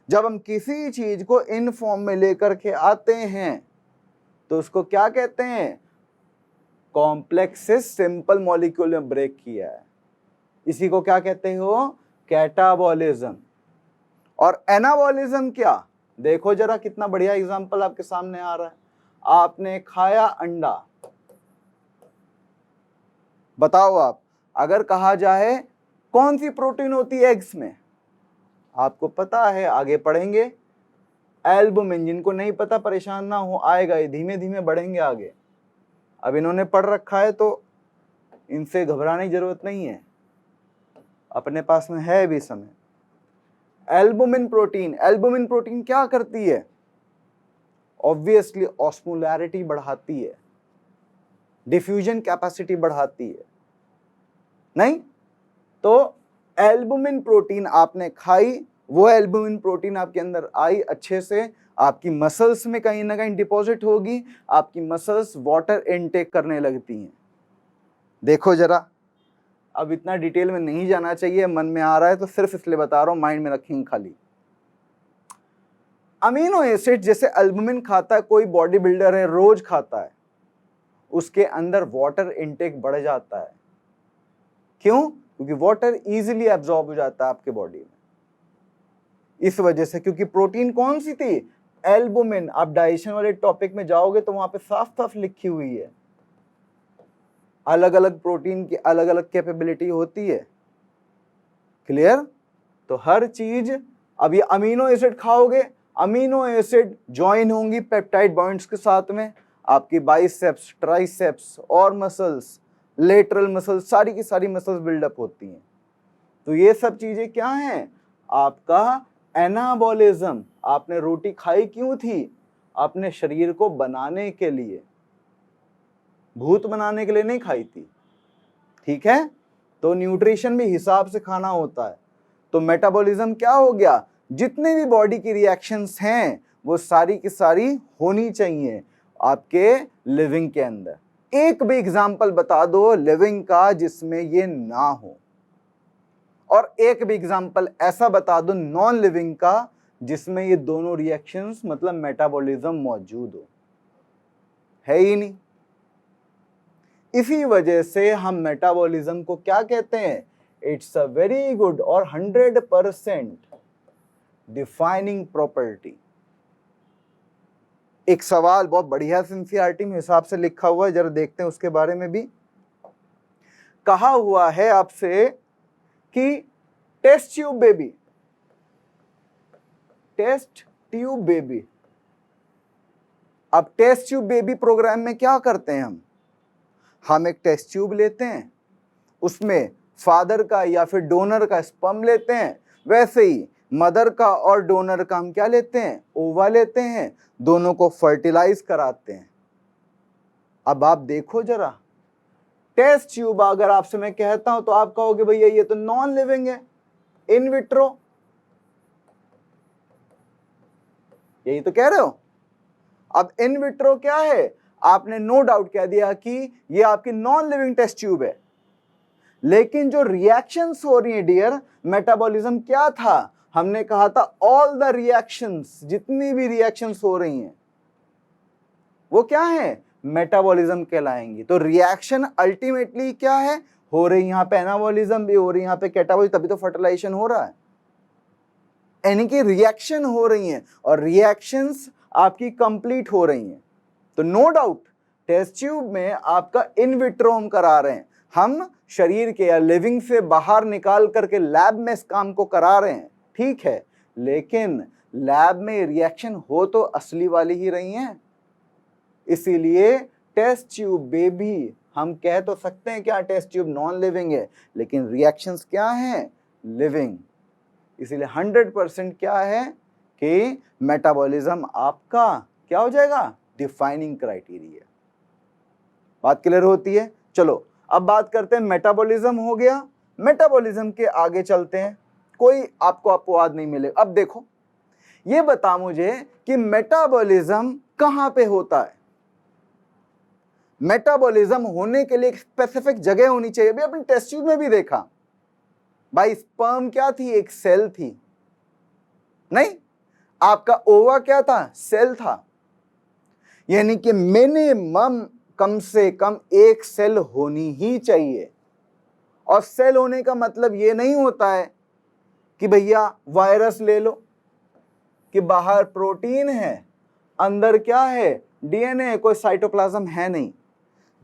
जब हम किसी चीज को इन फॉर्म में लेकर के आते हैं तो उसको क्या कहते हैं? कॉम्प्लेक्स से सिंपल मॉलिक्यूल में ब्रेक किया है, इसी को क्या कहते हो? कैटाबॉलिज्म। और एनाबॉलिज्म क्या? देखो जरा कितना बढ़िया एग्जांपल आपके सामने आ रहा है। आपने खाया अंडा, बताओ आप, अगर कहा जाए कौन सी प्रोटीन होती है एग्स में, आपको पता है, आगे पढ़ेंगे। एल्बुमिन, जिनको नहीं पता परेशान ना हो, आएगा, ये धीमे धीमे बढ़ेंगे आगे। अब इन्होंने पढ़ रखा है तो इनसे घबराने की जरूरत नहीं है, अपने पास में है भी समय। एल्बुमिन प्रोटीन क्या करती है? ऑब्वियसली ऑस्मोलैरिटी बढ़ाती है, डिफ्यूजन कैपेसिटी बढ़ाती है, नहीं? तो एल्बुमिन प्रोटीन आपने खाई, वो एल्बुमिन प्रोटीन आपके अंदर आई अच्छे से, आपकी मसल्स में कहीं ना कहीं डिपॉजिट होगी, आपकी मसल्स वाटर इनटेक करने लगती हैं। देखो जरा, अब इतना डिटेल में नहीं जाना चाहिए, मन में आ रहा है तो सिर्फ इसलिए बता रहा हूं, माइंड में रखेंगे खाली। अमीनो एसिड जैसे एल्बुमिन खाता है, कोई बॉडी बिल्डर है रोज खाता है, उसके अंदर वाटर इनटेक बढ़ जाता है। क्यों? क्योंकि वाटर इजीली एब्जॉर्ब हो जाता है आपके बॉडी में, इस वजह से। क्योंकि प्रोटीन कौन सी थी? एल्बुमिन। आप डाइजेशन वाले टॉपिक में जाओगे तो वहां पे साफ साफ लिखी हुई है, अलग अलग प्रोटीन की अलग अलग कैपेबिलिटी होती है। क्लियर? तो हर चीज, अब ये अमीनो एसिड खाओगे, अमीनो एसिड ज्वाइन होंगी पेप्टाइड बॉन्ड्स के साथ में, आपकी बाइसेप्स, ट्राइसेप्स और मसल्स, लेटरल मसल्स, सारी की सारी मसल्स बिल्डअप होती हैं। तो ये सब चीजें क्या हैं? आपका एनाबॉलिज्म। आपने रोटी खाई क्यों थी? अपने शरीर को बनाने के लिए, भूत बनाने के लिए नहीं खाई थी, ठीक है? तो न्यूट्रिशन भी हिसाब से खाना होता है। तो मेटाबॉलिज्म क्या हो गया? जितने भी बॉडी की रिएक्शंस हैं वो सारी की सारी होनी चाहिए आपके लिविंग के अंदर। एक भी एग्जांपल बता दो लिविंग का जिसमें ये ना हो, और एक भी एग्जांपल ऐसा बता दो नॉन लिविंग का जिसमें ये दोनों रिएक्शंस मतलब मेटाबॉलिज्म मौजूद हो। है ही नहीं। इसी वजह से हम मेटाबॉलिज्म को क्या कहते हैं? इट्स अ वेरी गुड और 100% डिफाइनिंग प्रॉपर्टी। एक सवाल बहुत बढ़िया एनसीईआरटी में हिसाब से लिखा हुआ है, जरा देखते हैं उसके बारे में भी। कहा हुआ है आपसे कि टेस्ट ट्यूब बेबी, अब टेस्ट ट्यूब बेबी प्रोग्राम में क्या करते हैं हम एक टेस्ट ट्यूब लेते हैं, उसमें फादर का या फिर डोनर का स्पर्म लेते हैं, वैसे ही मदर का और डोनर का हम क्या लेते हैं? ओवा लेते हैं, दोनों को फर्टिलाइज कराते हैं। अब आप देखो जरा, टेस्ट ट्यूब अगर आपसे मैं कहता हूं तो आप कहोगे भैया ये तो नॉन लिविंग है, इन विट्रो, यही तो कह रहे हो। अब इन विट्रो क्या है? आपने नो डाउट कह दिया कि ये आपकी नॉन लिविंग टेस्ट ट्यूब है, लेकिन जो रिएक्शंस हो रही है डियर, मेटाबॉलिज्म क्या था? हमने कहा था ऑल द रिएक्शंस, जितनी भी रिएक्शंस हो रही हैं वो क्या है? मेटाबॉलिज्म कहलाएंगी। तो रिएक्शन अल्टीमेटली क्या है? हो रही, यहां पे एनाबॉलिज्म भी हो रही है, यहां पे कैटाबॉलिज्म, तभी तो फर्टिलाइजेशन हो रहा है, यानी कि रिएक्शन हो रही हैं और रिएक्शंस आपकी कंप्लीट हो रही हैं। तो नो डाउट टेस्ट ट्यूब में आपका इन विट्रो हम करा रहे हैं, हम शरीर के या लिविंग से बाहर निकाल करके लैब में इस काम को करा रहे हैं, ठीक है, लेकिन लैब में रिएक्शन हो तो असली वाली ही रही हैं। इसीलिए टेस्ट ट्यूब बेबी, हम कह तो सकते हैं क्या टेस्ट ट्यूब नॉन लिविंग है, लेकिन रिएक्शंस क्या हैं? लिविंग। इसीलिए 100% क्या है कि मेटाबॉलिज्म आपका क्या हो जाएगा? Defining criteria. बात क्लियर होती है? चलो अब बात करते हैं, मेटाबॉलिज्म हो गया, मेटाबॉलिज्म के आगे चलते हैं, कोई आपको अपवाद नहीं मिले। अब देखो, ये बता मुझे कि मेटाबॉलिज्म कहां पे होता है? मेटाबॉलिज्म होने के लिए एक स्पेसिफिक जगह होनी चाहिए। अभी अपने टेस्ट ट्यूब में भी देखा भाई, स्पर्म क्या थी? एक सेल थी, नहीं? आपका ओवा क्या था? सेल था। यानी कि मिनिमम कम से कम एक सेल होनी ही चाहिए। और सेल होने का मतलब ये नहीं होता है कि भैया वायरस ले लो, कि बाहर प्रोटीन है, अंदर क्या है? डीएनए, कोई साइटोप्लाज्म है नहीं।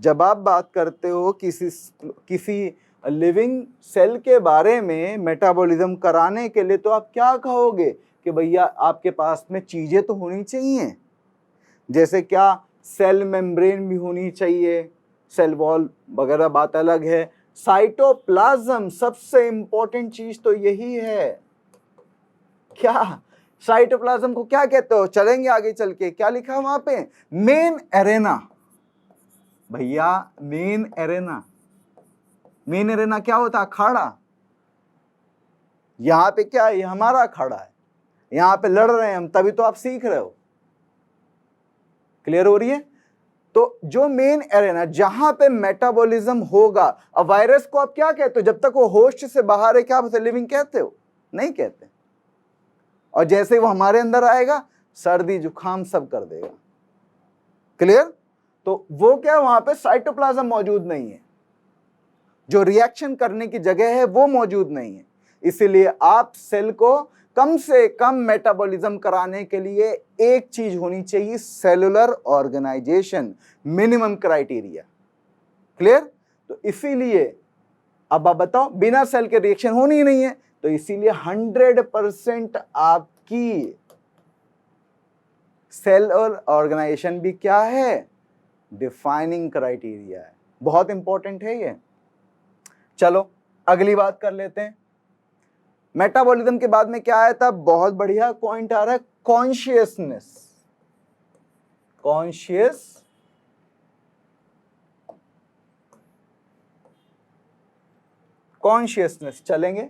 जब आप बात करते हो किसी लिविंग सेल के बारे में मेटाबॉलिज्म कराने के लिए, तो आप क्या कहोगे कि भैया आपके पास में चीजें तो होनी चाहिए। जैसे क्या? सेल मेम्ब्रेन भी होनी चाहिए, सेल वॉल वगैरह बात अलग है। साइटोप्लाज्म सबसे इंपॉर्टेंट चीज तो यही है। क्या साइटोप्लाज्म को क्या कहते हो? चलेंगे आगे चल के, क्या लिखा है वहां पे? Main arena. भैया मेन एरेना, मेन एरेना क्या होता है? अखाड़ा। यहां पे क्या है? ये हमारा अखाड़ा है, यहां पे लड़ रहे हैं हम, तभी तो आप सीख रहे हो। क्लियर हो रही है? तो जो मेन एरेना जहां पे मेटाबॉलिज्म होगा, अब वायरस को आप क्या कहते हो? जब तक वो होस्ट से बाहर है, क्या आप उसे लिविंग कहते हो? नहीं कहते। और जैसे वो हमारे अंदर आएगा, सर्दी जुकाम सब कर देगा। क्लियर? तो वो क्या, वहां पे साइटोप्लाज्म मौजूद नहीं है, जो रिएक्शन करने की जगह है वो मौजूद नहीं है। इसीलिए आप सेल को कम से कम मेटाबॉलिज्म कराने के लिए एक चीज होनी चाहिए, cellular organisation, minimum criteria. Clear? तो इसीलिए अब आप बताओ, बिना सेल के रिएक्शन होनी ही नहीं है, तो इसीलिए 100% आपकी सेल और ऑर्गेनाइजेशन भी क्या है? डिफाइनिंग क्राइटेरिया है। बहुत इंपॉर्टेंट है ये। चलो अगली बात कर लेते हैं। मेटाबॉलिज्म के बाद में क्या आया था? बहुत बढ़िया पॉइंट आ रहा है, कॉन्शियसनेस। कॉन्शियसनेस चलेंगे।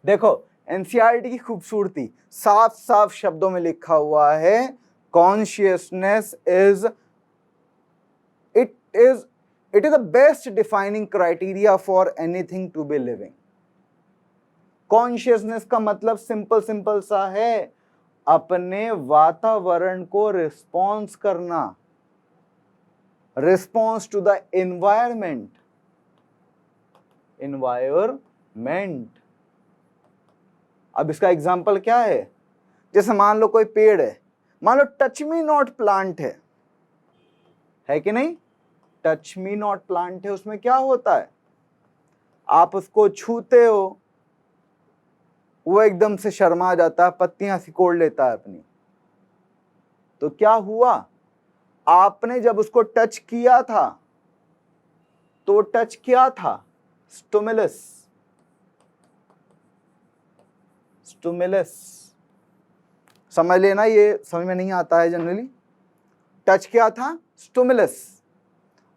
देखो एनसीईआरटी की खूबसूरती, साफ साफ शब्दों में लिखा हुआ है, consciousness it is the best defining criteria for anything to be living. Consciousness का मतलब सिंपल सा है, अपने वातावरण को रिस्पॉन्स करना, रिस्पॉन्स टू द एनवायरमेंट। अब इसका एग्जाम्पल क्या है? जैसे मान लो कोई पेड़ है, मान लो टच मी नॉट प्लांट है कि नहीं? टच मी नॉट प्लांट है, उसमें क्या होता है? आप उसको छूते हो, वो एकदम से शर्मा जाता है, पत्तियां सिकोड़ लेता है अपनी। तो क्या हुआ? आपने जब उसको टच किया था, तो टच क्या था? स्टिमुलस। समझ लेना, ये समझ में नहीं आता है जनरली। टच क्या था? स्टिमुलस।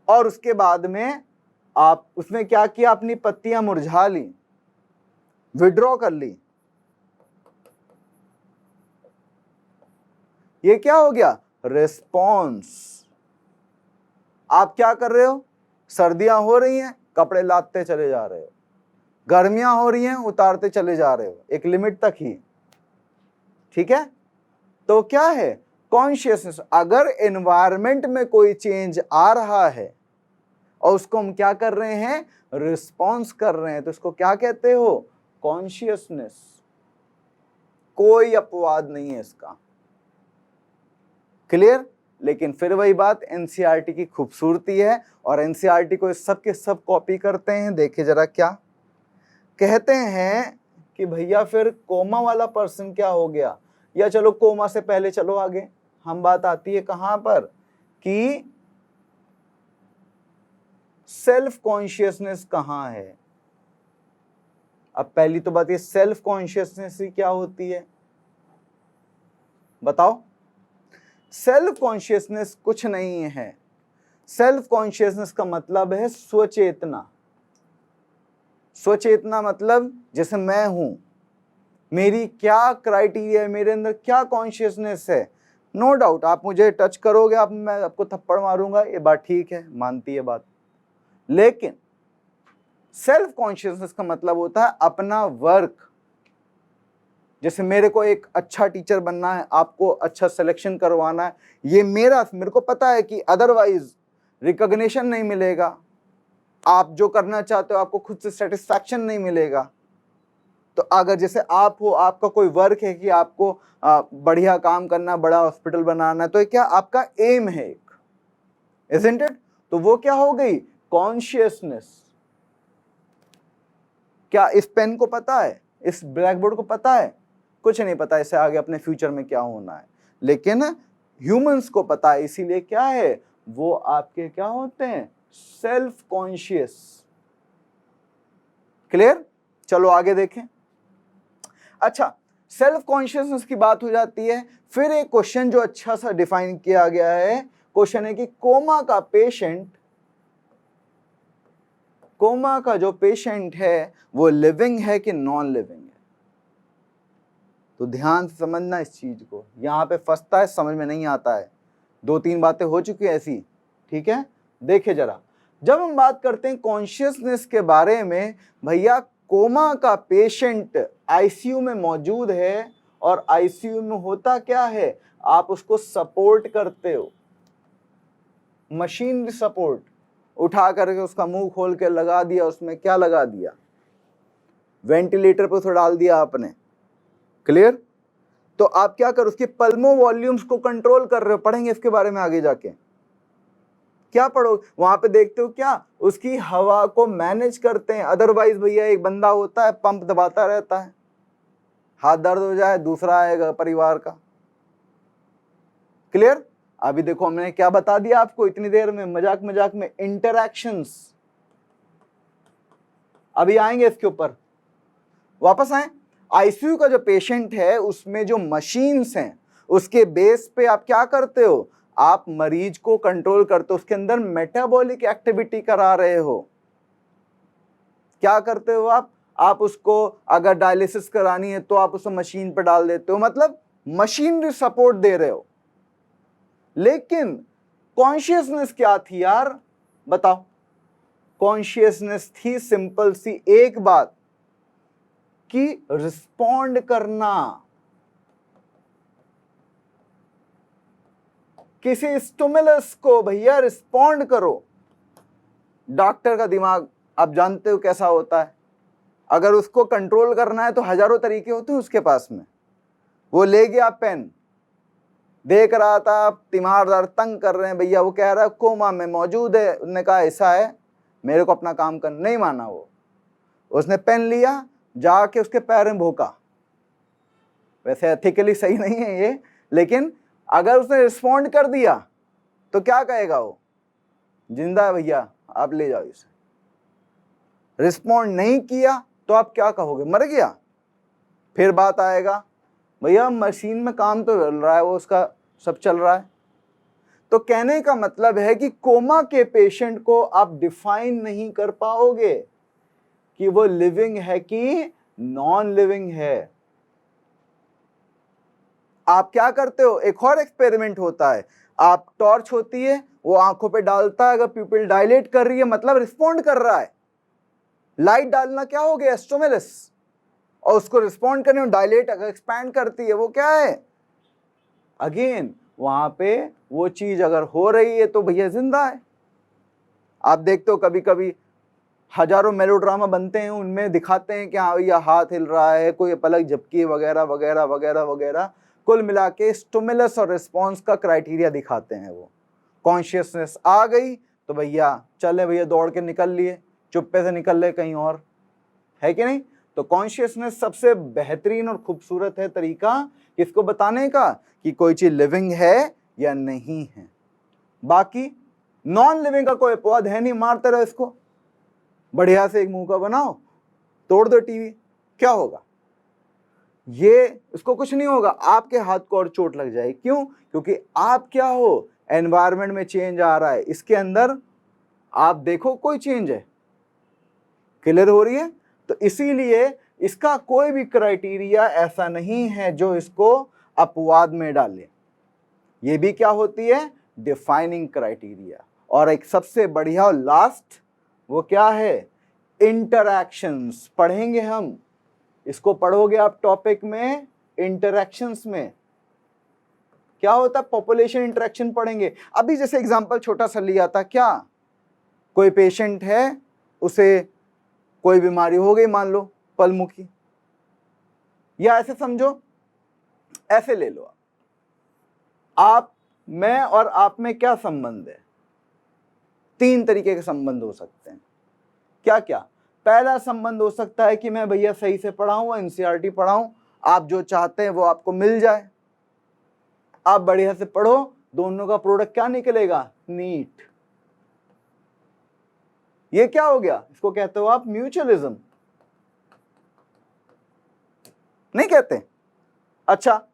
और उसके बाद में आप उसमें क्या किया? अपनी पत्तियां मुरझा ली, विड्रॉ कर ली। ये क्या हो गया? रिस्पॉन्स। आप क्या कर रहे हो? सर्दियां हो रही हैं, कपड़े लादते चले जा रहे हो, गर्मियां हो रही हैं, उतारते चले जा रहे हो, एक लिमिट तक ही। ठीक है? तो क्या है? कॉन्शियसनेस। अगर एनवायरमेंट में कोई चेंज आ रहा है और उसको हम क्या कर रहे हैं? रिस्पॉन्स कर रहे हैं, तो इसको क्या कहते हो? कॉन्शियसनेस। कोई अपवाद नहीं है इसका। क्लियर? लेकिन फिर वही बात, एनसीईआरटी की खूबसूरती है, और एनसीईआरटी को सब के सब कॉपी करते हैं। देखिए जरा क्या कहते हैं कि भैया फिर कोमा वाला पर्सन क्या हो गया, या चलो कोमा से पहले चलो आगे, हम बात आती है कहां पर? कि सेल्फ कॉन्शियसनेस कहां है। अब पहली तो बात ये, सेल्फ कॉन्शियसनेस ही क्या होती है बताओ? सेल्फ कॉन्शियसनेस कुछ नहीं है। सेल्फ कॉन्शियसनेस का मतलब है स्वचेतना। स्वचेतना मतलब जैसे मैं हूं, मेरी क्या क्राइटेरिया है, मेरे अंदर क्या कॉन्शियसनेस है। नो डाउट आप मुझे टच करोगे, आप मैं आपको थप्पड़ मारूंगा, ये बात ठीक है, मानती है बात। लेकिन सेल्फ कॉन्शियसनेस का मतलब होता है अपना वर्क। जैसे मेरे को एक अच्छा टीचर बनना है, आपको अच्छा सिलेक्शन करवाना है, ये मेरे को पता है कि अदरवाइज रिकॉग्निशन नहीं मिलेगा, आप जो करना चाहते हो आपको खुद से सेटिस्फैक्शन नहीं मिलेगा। तो अगर जैसे आप हो, आपका कोई वर्क है कि आपको बढ़िया काम करना, बड़ा हॉस्पिटल बनाना है, तो ये क्या आपका एम है एक, isn't it? तो वो क्या हो गई, कॉन्शियसनेस। क्या इस पेन को पता है, इस ब्लैक बोर्ड को पता है? कुछ नहीं पता इससे आगे अपने फ्यूचर में क्या होना है, लेकिन ह्यूमंस को पता है, इसीलिए क्या है, वो आपके क्या होते हैं, सेल्फ कॉन्शियस। क्लियर? चलो आगे देखें। अच्छा, सेल्फ कॉन्शियसनेस की बात हो जाती है, फिर एक क्वेश्चन जो अच्छा सा डिफाइन किया गया है, क्वेश्चन है कि कोमा का जो पेशेंट है वो लिविंग है कि नॉन लिविंग है? तो ध्यान से समझना इस चीज को, यहां पे फंसता है, समझ में नहीं आता है। 2-3 बातें हो चुकी है ऐसी, ठीक है? देखे जरा, जब हम बात करते हैं कॉन्शियसनेस के बारे में, भैया कोमा का पेशेंट आईसीयू में मौजूद है, और आईसीयू में होता क्या है, आप उसको सपोर्ट करते हो, मशीन सपोर्ट, उठा करके उसका मुंह खोल के लगा दिया, उसमें क्या लगा दिया, वेंटिलेटर पे उसे डाल दिया आपने। क्लियर? तो आप क्या कर, उसके पल्मो वॉल्यूम्स को कंट्रोल कर रहे हो, पढ़ेंगे इसके बारे में आगे जाके। क्या पढ़ो वहां पे, देखते हो क्या, उसकी हवा को मैनेज करते हैं। अदरवाइज भैया एक बंदा होता है पंप दबाता रहता है, हाथ दर्द हो जाए दूसरा आएगा परिवार का। क्लियर? अभी देखो हमने क्या बता दिया आपको इतनी देर में, मजाक मजाक में, इंटरैक्शंस। अभी आएंगे इसके ऊपर, वापस आए। आईसीयू का जो पेशेंट है उसमें जो मशीन्स हैं उसके बेस पे आप क्या करते हो, आप मरीज को कंट्रोल करते हो, उसके अंदर मेटाबॉलिक एक्टिविटी करा रहे हो। क्या करते हो आप उसको अगर डायलिसिस करानी है तो आप उसे मशीन पर डाल देते हो, मतलब मशीनरी सपोर्ट दे रहे हो। लेकिन कॉन्शियसनेस क्या थी यार, बताओ? कॉन्शियसनेस थी सिंपल सी एक बात, कि रिस्पॉन्ड करना, किसी स्टिमुलस को भैया रिस्पॉन्ड करो। डॉक्टर का दिमाग आप जानते हो कैसा होता है, अगर उसको कंट्रोल करना है तो हजारों तरीके होते हैं उसके पास में। वो ले गया पेन, देख रहा था तीमारदार तंग कर रहे हैं भैया, वो कह रहा है कोमा में मौजूद है, उसने कहा ऐसा है, मेरे को अपना काम करना नहीं माना। वो उसने पेन लिया, जाके उसके पैर में भोंका। वैसे एथिकली सही नहीं है ये, लेकिन अगर उसने रिस्पॉन्ड कर दिया तो क्या कहेगा वो, जिंदा है भैया आप ले जाओ इसे। रिस्पॉन्ड नहीं किया तो आप क्या कहोगे, मर गया। फिर बात आएगा भैया मशीन में काम तो चल रहा है, वो उसका सब चल रहा है। तो कहने का मतलब है कि कोमा के पेशेंट को आप डिफाइन नहीं कर पाओगे कि वो लिविंग है कि नॉन लिविंग है। आप क्या करते हो, एक और एक्सपेरिमेंट होता है, आप टॉर्च होती है वो आंखों पे डालता है, अगर प्यूपिल डायलेट कर रही है मतलब रिस्पॉन्ड कर रहा है। लाइट डालना क्या हो गया, स्टिमुलस, और उसको रिस्पॉन्ड करने में डायलेट अगर एक्सपैंड करती है वो क्या है, अगेन वहां पे वो चीज अगर हो रही है तो भैया जिंदा है। आप देखते हो कभी कभी हजारों मेलोड्रामा बनते हैं, उनमें दिखाते हैं कि हाँ भैया हाथ हिल रहा है, कोई पलक झपकी वगैरह वगैरह वगैरह वगैरह, कुल मिला के स्टिमुलस और रिस्पॉन्स का क्राइटेरिया दिखाते हैं वो। कॉन्शियसनेस आ गई तो भैया चले भैया दौड़ के निकल लिए, चुप्पे से निकल ले कहीं और, है कि नहीं? तो कॉन्शियसनेस सबसे बेहतरीन और खूबसूरत है तरीका किसको बताने का कि कोई चीज लिविंग है या नहीं है। बाकी नॉन लिविंग का कोई अपवाद है नहीं, मारते रहो इसको, बढ़िया से एक मुंह का बनाओ, तोड़ दो टीवी, क्या होगा, ये इसको कुछ नहीं होगा, आपके हाथ को और चोट लग जाएगी। क्यों? क्योंकि आप क्या हो, एनवायरनमेंट में चेंज आ रहा है, इसके अंदर आप देखो कोई चेंज है, क्लियर हो रही है? तो इसीलिए इसका कोई भी क्राइटेरिया ऐसा नहीं है जो इसको अपवाद में डाले। ये भी क्या होती है, डिफाइनिंग क्राइटेरिया। और एक सबसे बढ़िया और लास्ट वो क्या है, इंटरैक्शंस पढ़ेंगे हम, इसको पढ़ोगे आप टॉपिक में इंटरैक्शंस में। क्या होता है? पॉपुलेशन इंटरेक्शन पढ़ेंगे। अभी जैसे एग्जांपल छोटा सा लिया था, क्या कोई पेशेंट है, उसे कोई बीमारी हो गई, मान लो पलमुखी, या ऐसे समझो, ऐसे ले लो आप मैं और आप में क्या संबंध है? 3 तरीके के संबंध हो सकते हैं। क्या क्या? पहला संबंध हो सकता है कि मैं भैया सही से पढ़ाऊं, एनसीईआरटी पढ़ाऊं, आप जो चाहते हैं वो आपको मिल जाए, आप बढ़िया से पढ़ो, दोनों का प्रोडक्ट क्या निकलेगा? नीट। ये क्या हो गया? इसको कहते हो आप म्यूचुअलिज्म, नहीं कहते? अच्छा,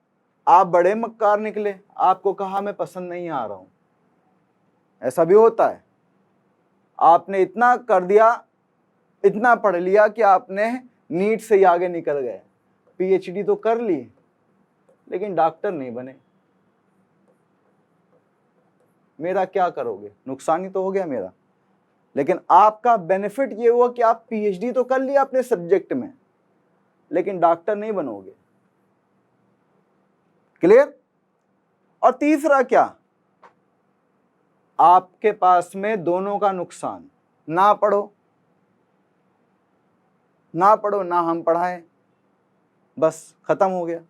आप बड़े मक्कार निकले, आपको कहा मैं पसंद नहीं आ रहा हूं, ऐसा भी होता है। आपने इतना कर दिया, इतना पढ़ लिया कि आपने नीट से ही आगे निकल गए, पीएचडी तो कर ली लेकिन डॉक्टर नहीं बने, मेरा क्या करोगे? नुकसान ही तो हो गया मेरा। लेकिन आपका बेनिफिट ये हुआ कि आप पीएचडी तो कर लिया अपने सब्जेक्ट में, लेकिन डॉक्टर नहीं बनोगे। क्लियर? और तीसरा क्या? आपके पास में दोनों का नुकसान, ना पढ़ो ना हम पढ़ाएं, बस खत्म हो गया।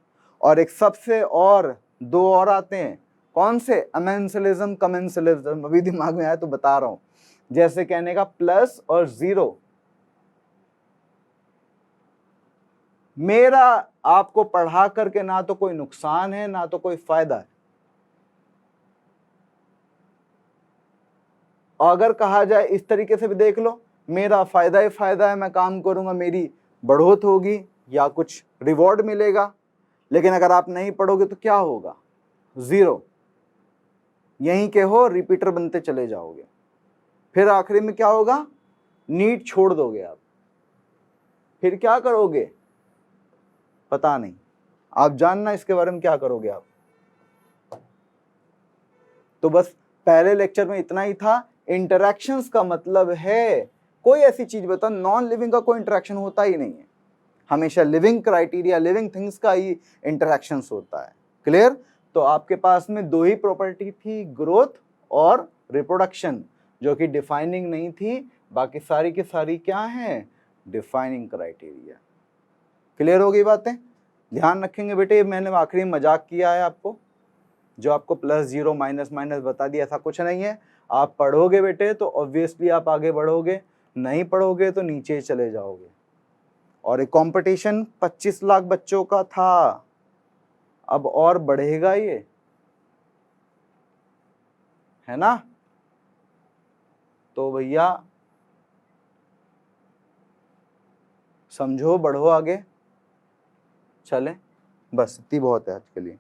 और एक सबसे और 2 और आते हैं, कौन से? Amensalism, commensalism. अभी दिमाग में आया तो बता रहा हूं। जैसे कहने का प्लस और जीरो। मेरा आपको पढ़ा करके ना तो कोई नुकसान है ना तो कोई फायदा है। अगर कहा जाए इस तरीके से भी देख लो, मेरा फायदा ही फायदा है, मैं काम करूंगा, मेरी बढ़ोत होगी या कुछ रिवॉर्ड मिलेगा। लेकिन अगर आप नहीं पढ़ोगे तो क्या होगा? जीरो। यहीं के हो, रिपीटर बनते चले जाओगे, फिर आखिरी में क्या होगा? नीट छोड़ दोगे आप, फिर क्या करोगे? पता नहीं, आप जानना इसके बारे में क्या करोगे आप। तो बस पहले लेक्चर में इतना ही था। इंटरैक्शंस का मतलब है, कोई ऐसी चीज बताओ, नॉन लिविंग का कोई इंटरैक्शन होता ही नहीं है, हमेशा लिविंग क्राइटेरिया, लिविंग थिंग्स का ही इंटरैक्शंस होता है। क्लियर? तो आपके पास में 2 ही प्रॉपर्टी थी, ग्रोथ और रिप्रोडक्शन, जो कि डिफाइनिंग नहीं थी, बाकी सारी की सारी क्या है? Defining criteria. क्लियर हो गई बातें? ध्यान रखेंगे बेटे, मैंने आखिरी में मजाक किया है आपको, जो आपको प्लस जीरो माइनस माइनस बता दिया, ऐसा कुछ नहीं है। आप पढ़ोगे बेटे तो ऑब्वियसली आप आगे बढ़ोगे, नहीं पढ़ोगे तो नीचे चले जाओगे। और एक कंपटीशन 25 लाख बच्चों का था, अब और बढ़ेगा ये, है ना? तो भैया समझो, बढ़ो आगे, चले, बस इतनी बहुत है आज के लिए।